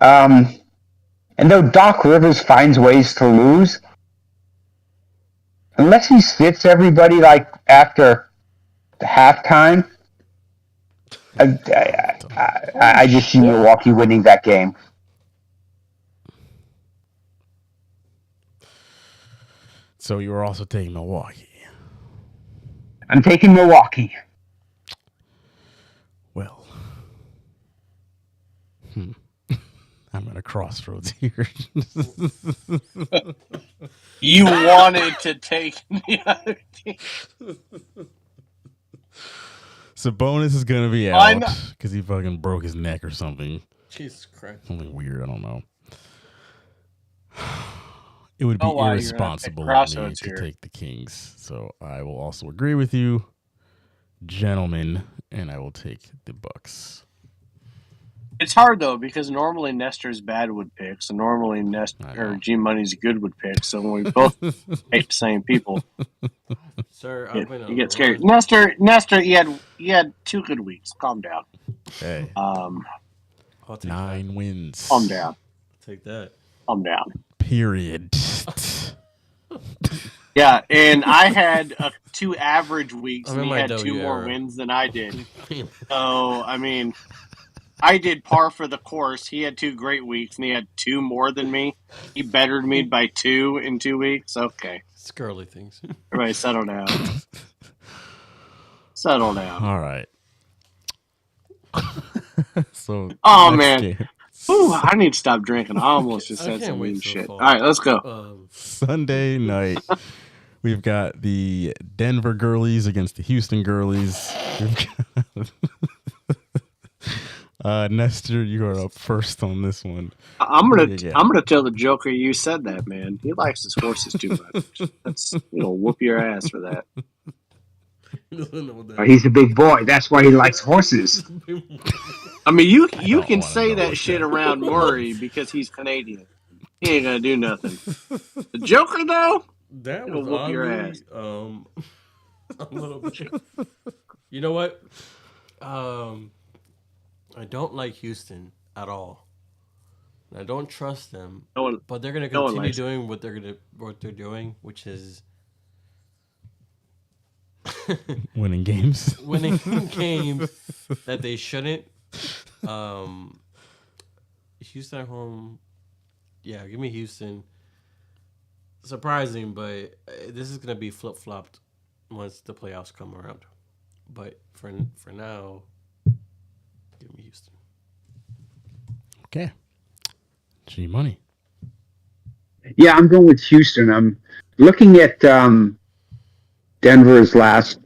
And though Doc Rivers finds ways to lose, unless he sits everybody like after the halftime, I just see Milwaukee winning that game. So you were also taking Milwaukee. I'm taking Milwaukee. Well, I'm at a crossroads here. You wanted to take the other team. Sabonis is going to be I out know. because he fucking broke his neck or something. Jesus Christ. Something weird. I don't know. It would be Oh, wow, you're gonna irresponsible take of me crossroads to here. take the Kings. So I will also agree with you, gentlemen, and I will take the Bucks. It's hard though because normally Nestor's bad with picks, and normally G Money's good with picks. So when we both hate the same people, Sir, you get scared. Nestor, you had 2 good weeks. Calm down. Hey, I'll take 9 wins. Calm down. Take that. Calm down. Period. Yeah, and I had 2 average weeks, I'm and in he my had W 2 more era. wins than I did. So, I mean, I did par for the course. He had 2 great weeks, and he had 2 more than me. He bettered me by 2 in 2 weeks. Okay. It's girly things. Everybody settle down. Settle down. All right. So, Oh, next man. game. Ooh, I need to stop drinking. I almost just I said can't some wait mean till shit. fall. All right, let's go. Sunday night, we've got the Denver girlies against the Houston girlies. We've got, Nestor, you are up first on this one. I'm What do gonna you got? I'm gonna tell the Joker you said that, man. He likes his horses too much. That's whoop your ass for that. He's a big boy. That's why he likes horses. I mean, you don't can wanna say know that what shit that- around Murray because he's Canadian. He ain't gonna do nothing. The Joker though, That he'll was whoop your oddly, ass. a little bit. You know what? I don't like Houston at all. I don't trust them. But they're gonna no one continue likes doing what they're doing, which is Winning games. winning games that they shouldn't. Houston at home. Yeah, give me Houston. Surprising, but this is gonna be flip flopped once the playoffs come around. But for now, give me Houston. Okay. G Money. Yeah, I'm going with Houston. I'm looking at Denver's last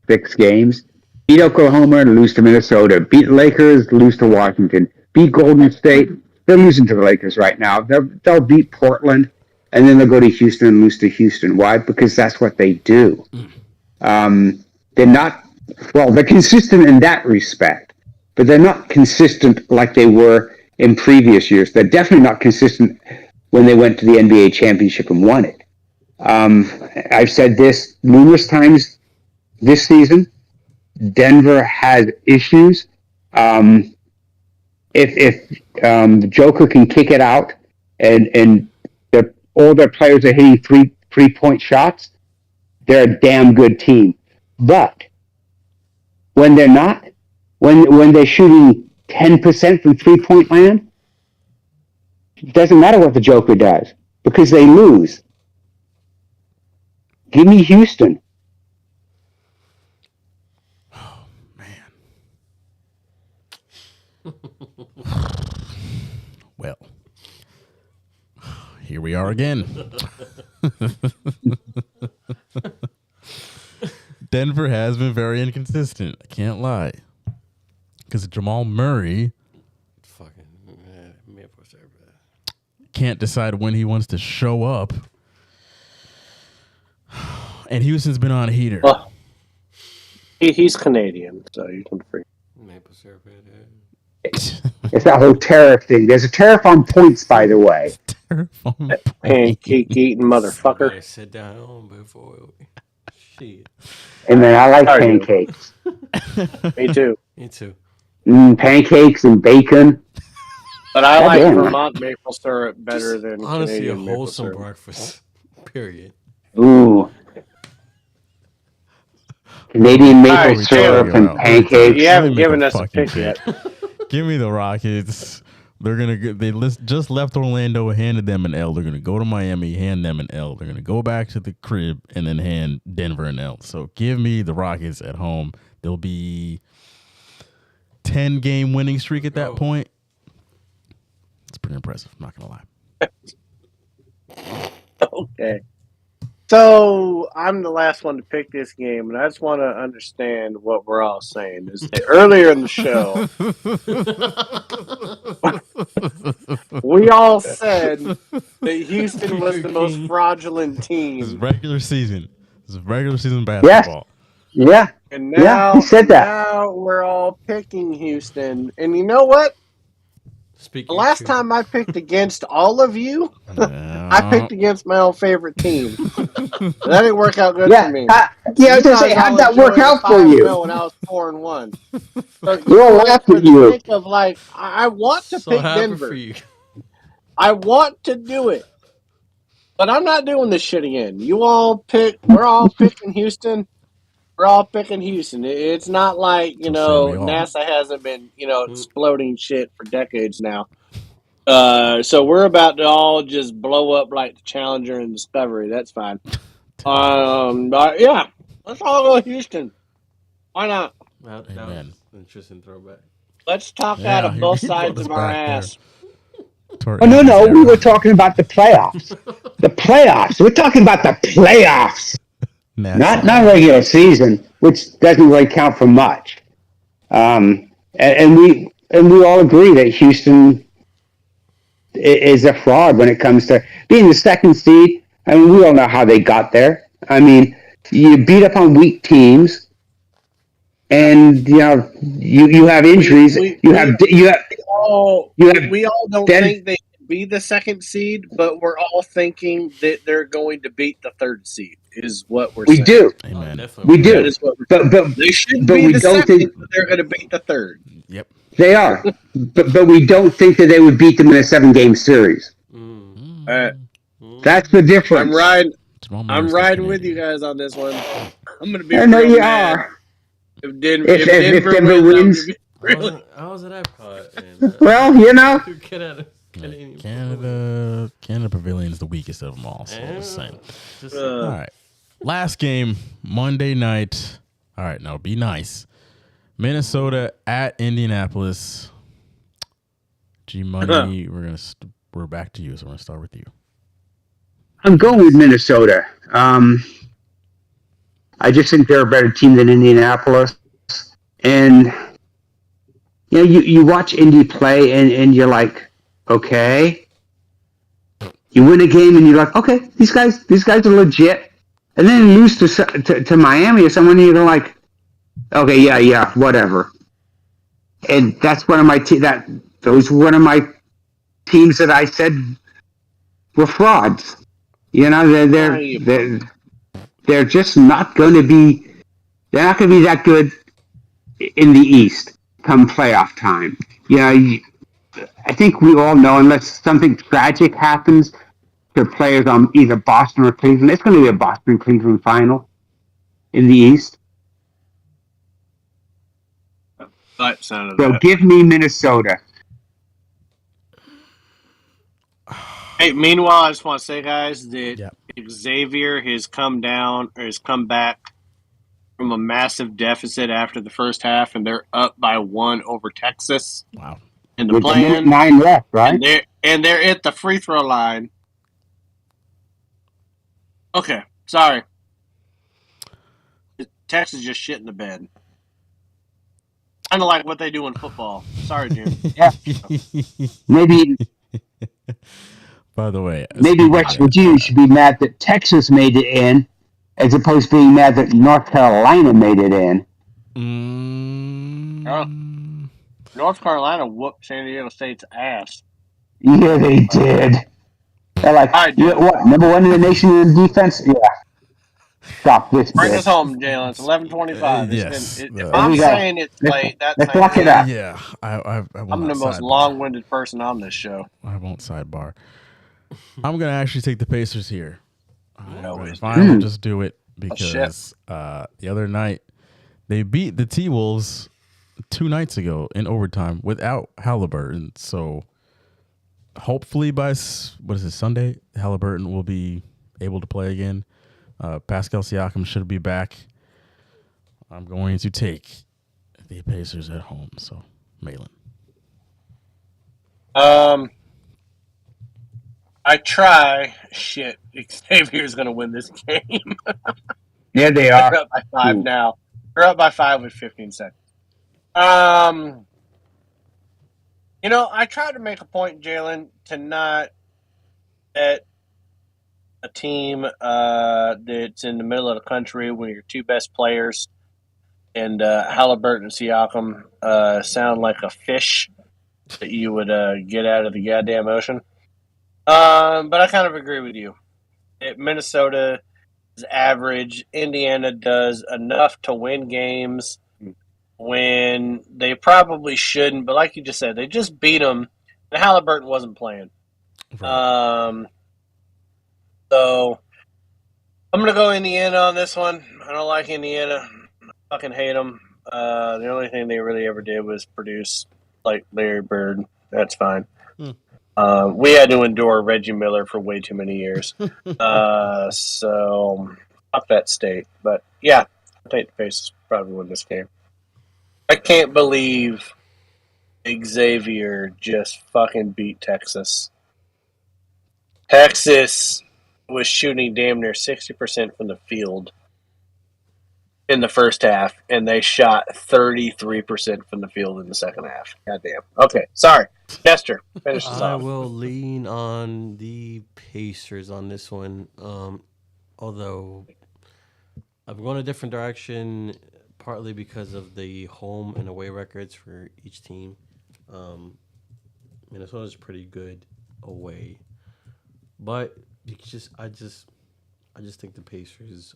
6 games. Beat Oklahoma and lose to Minnesota. Beat Lakers, lose to Washington. Beat Golden State. They're losing to the Lakers right now. They'll beat Portland, and then they'll go to Houston and lose to Houston. Why? Because that's what they do. They're not, well, they're consistent in that respect, but they're not consistent like they were in previous years. They're definitely not consistent when they went to the NBA championship and won it. I've said this numerous times this season. Denver has issues. If the Joker can kick it out and all their players are hitting three-point shots, they're a damn good team. But when they're not, when they're shooting 10% from three-point land, it doesn't matter what the Joker does because they lose. Give me Houston. Oh, man. Well, here we are again. Denver has been very inconsistent. I can't lie. Because Jamal Murray can't decide when he wants to show up. And Houston's been on a heater. Well, he's Canadian, so you can free. Maple syrup. It's that whole tariff thing. There's a tariff on points, by the way. Pancake eating motherfucker. Better sit down before. Shit. And then I like pancakes. Me too. Me too. Pancakes and bacon. But I like Vermont maple syrup better than Honestly, Canadian a maple wholesome syrup. breakfast. Period. Ooh. Canadian maple All right, syrup and pancakes. You haven't given us a pick yet. Give me the Rockets. They're gonna get. Just left Orlando, handed them an L. They're gonna go to Miami, hand them an L. They're gonna go back to the crib and then hand Denver an L. So give me the Rockets at home. There'll be 10-game winning streak at that point. It's pretty impressive. I'm not gonna lie. Okay. So I'm the last one to pick this game, and I just want to understand what we're all saying. Is that earlier in the show, we all said that Houston was the most fraudulent team. This is regular season. This is regular season basketball. Yeah. And Yeah, now, he said that. now we're all picking Houston. And you know what? The last time I picked against all of you, I picked against my own favorite team. That didn't work out good for me. I was going to say, how'd that work out for you? When I was 4-1. So We all laughed at you. sake of I want to So pick happy Denver. for you. I want to do it. But I'm not doing this shit again. We're all picking Houston. We're all picking Houston. It's not like, So say we all. NASA hasn't been, exploding shit for decades now. So we're about to all just blow up like the Challenger and Discovery. That's fine. But yeah, let's all go Houston. Why not? That was an interesting throwback. Let's talk out of both sides of our ass. Oh, no. We were talking about the playoffs. The playoffs. We're talking about the playoffs. Not regular season, which doesn't really count for much. And we all agree that Houston is a fraud when it comes to being the second seed. I mean, we all know how they got there. I mean, you beat up on weak teams, and you have injuries. We all don't think they can be the second seed, but we're all thinking that they're going to beat the third seed. Is what we're saying. We do. Amen. We do. That is what we're saying. But they shouldn't but be we the don't second, think but they're going to beat the third. Yep. They are. but we don't think that they would beat them in a 7-game series. That's the difference. I'm riding with you guys on this one. I'm going to be I know real you mad. are. If Denver wins, I was at Epcot. Well, Canada Pavilion is the weakest of them all. So just saying. All right. Last game, Monday night. All right, now be nice. Minnesota at Indianapolis. G Money, we're back to you, so we're gonna start with you. I'm going with Minnesota. I just think they're a better team than Indianapolis, and you watch Indy play, and you're like, okay. You win a game, and you're like, okay, these guys are legit, and then you lose to Miami or someone, and you're like, okay, yeah, whatever. And that's one of my those were one of my teams that I said were frauds. They're just not going to be. They're not going to be that good in the East come playoff time. I think we all know, unless something tragic happens to players on either Boston or Cleveland, it's going to be a Boston-Cleveland final in the East. So give me Minnesota. Hey, meanwhile, I just want to say, guys, that Xavier has come back from a massive deficit after the first half, and they're up by 1 over Texas. Wow. In the With play-in, 9 left, right? And they're at the free throw line. Okay, sorry. Texas just shit in the bed. Kind of like what they do in football. Sorry, Jim. Yeah. Maybe. By the way, maybe West Virginia should be mad that Texas made it in, as opposed to being mad that North Carolina made it in. North Carolina whooped San Diego State's ass. Yeah, they did. They're like, what? Number 1 in the nation in defense? Yeah. Stop this. Bring us home, Jalen. It's 11:25. Yes. If I'm saying it's late, that's let's lock it up. Yeah, I'm the most long-winded person on this show. I won't sidebar. I'm gonna actually take the Pacers here. Fine, I'll just do it because the other night they beat the T-Wolves 2 nights ago in overtime without Halliburton. So hopefully by Sunday, Halliburton will be able to play again. Pascal Siakam should be back. I'm going to take the Pacers at home. So, Malin. I try. Shit, Xavier's going to win this game. Yeah, they are. They're up by 5 now. They're up by 5 with 15 seconds. I try to make a point, Jalen, to not bet a team that's in the middle of the country when your 2 best players and Halliburton and Siakam sound like a fish that you would get out of the goddamn ocean. But I kind of agree with you. Minnesota is average. Indiana does enough to win games when they probably shouldn't. But like you just said, they just beat them, and Halliburton wasn't playing. Right. So I'm gonna go Indiana on this one. I don't like Indiana. I fucking hate them. The only thing they really ever did was produce like Larry Bird. That's fine. We had to endure Reggie Miller for way too many years. So fuck that state. But yeah, I think the Pacers probably win this game. I can't believe Xavier just fucking beat Texas. Texas was shooting damn near 60% from the field in the first half, and they shot 33% from the field in the second half. Goddamn. Okay, sorry. Nestor, finish this I off. will lean on the Pacers on this one. Although I'm going a different direction, partly because of the home and away records for each team. Minnesota's pretty good away, but I just think the Pacers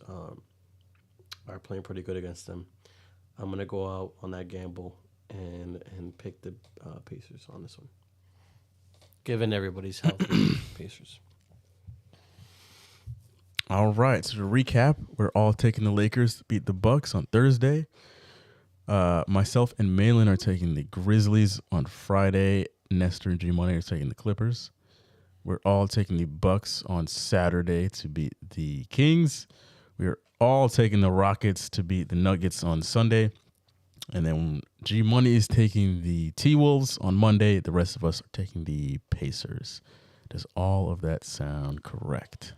are playing pretty good against them. I'm gonna go out on that gamble and pick the Pacers on this one. Given everybody's healthy, Pacers. All right. So to recap, we're all taking the Lakers to beat the Bucks on Thursday. Myself and Malin are taking the Grizzlies on Friday. Nestor and G Money are taking the Clippers. We're all taking the Bucks on Saturday to beat the Kings. We're all taking the Rockets to beat the Nuggets on Sunday. And then G Money is taking the T-Wolves on Monday. The rest of us are taking the Pacers. Does all of that sound correct?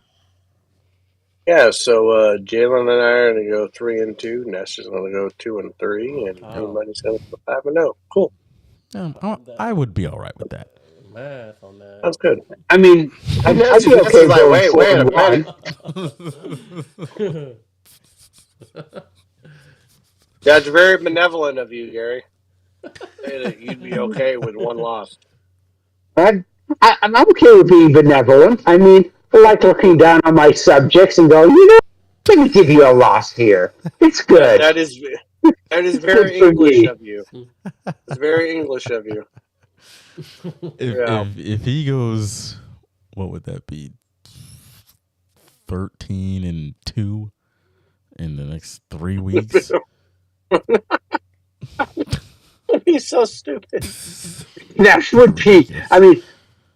Yeah, so Jalen and I are going to go 3-2. Nestor's going to go 2-3, and G-Money's going to go 5-0. Cool. I would be all right with that. Math on that. Sounds good. I mean, I'd be okay like, going wait a 4-1. minute. That's very benevolent of you, Gary. Say that you'd be okay with one loss. I'm okay with being benevolent. I mean, I like looking down on my subjects and going, let me give you a loss here. It's good. That is very English of you. It's very English of you. If he goes, what would that be? 13-2 in the next 3 weeks. He's so stupid. That would be. I mean,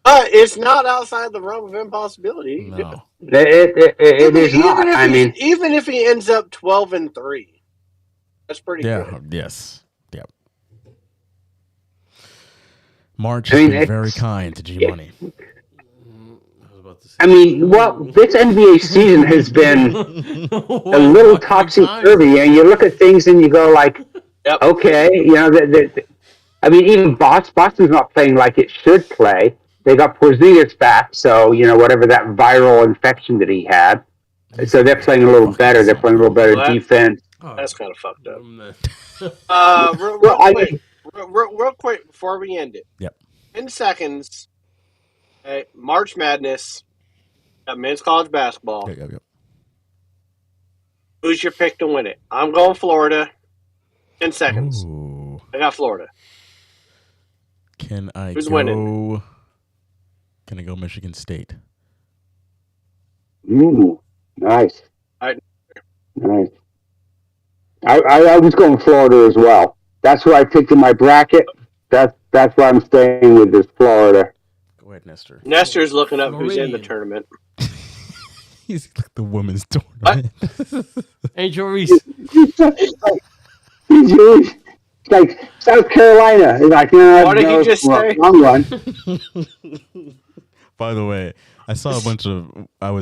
it's not outside the realm of impossibility. No, it is not. I mean, even if he ends up 12-3, that's pretty good. Yes. Yep. March has been very kind to G Money. I mean, well, this NBA season has been a little topsy-turvy, and you look at things and you go like, okay, I mean, even Boston's not playing like it should play. They got Porzingis back, so, whatever that viral infection that he had. So they're playing a little better. They're playing a little better defense. That's kind of fucked up. Real quick before we end it. Yep. 10 seconds. Okay, March Madness. Got men's college basketball. Yep. Who's your pick to win it? I'm going Florida. 10 seconds. Ooh. I got Florida. Who's winning? Can I go Michigan State? Ooh, nice. All right. Nice. I was going Florida as well. That's who I picked in my bracket. That's why I'm staying with this Florida. Go ahead, Nestor. Nestor's looking up who's in the tournament. He's like the women's tournament. Angel Reese. He's like South Carolina. He's like, what did he just say? Wrong one. By the way, I saw a bunch of.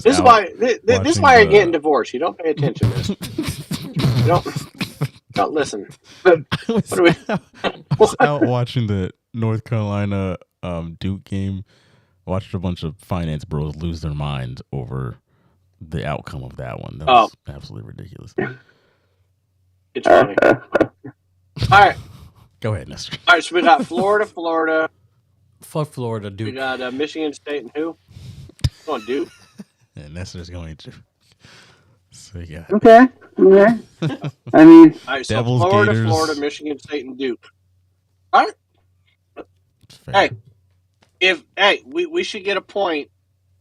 This is why you're getting divorced. You don't pay attention to this. You don't listen. I was out watching the North Carolina Duke game. Watched a bunch of finance bros lose their mind over the outcome of that one. That was absolutely ridiculous. It's funny. All right. Go ahead, Nestor. All right, so we got Florida. Fuck Florida, Duke. We got Michigan State and who? Come on, Duke. And Nestor's going to. So yeah. Okay. I mean, all right, so Devils, Florida, Gators. Michigan State, and Duke. All right. Hey, we should get a point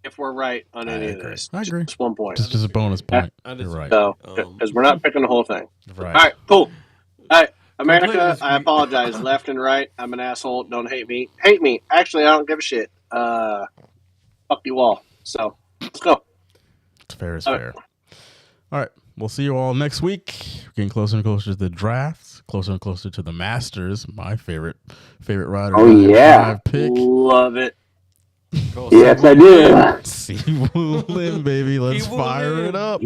if we're right on any of agree. this. I agree. Just 1 point. Just a bonus point. I You're right. So, because we're not picking the whole thing. Right. All right, cool. All right, America, Completely I apologize. Left and right, I'm an asshole. Don't hate me. Hate me. Actually, I don't give a shit. Fuck you all. So, let's go. It's fair is fair. All right. We'll see you all next week. We're getting closer and closer to the drafts, closer and closer to the Masters, my favorite rider. Oh, yeah. 5 pick. Love it. Yes, I do. See will win, baby. Let's fire it up.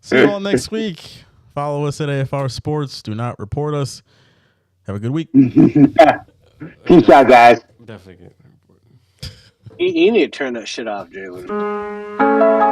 See you all next week. Follow us at AFR Sports. Do not report us. Have a good week. Peace out, guys. Definitely. You need to turn that shit off, Jalen.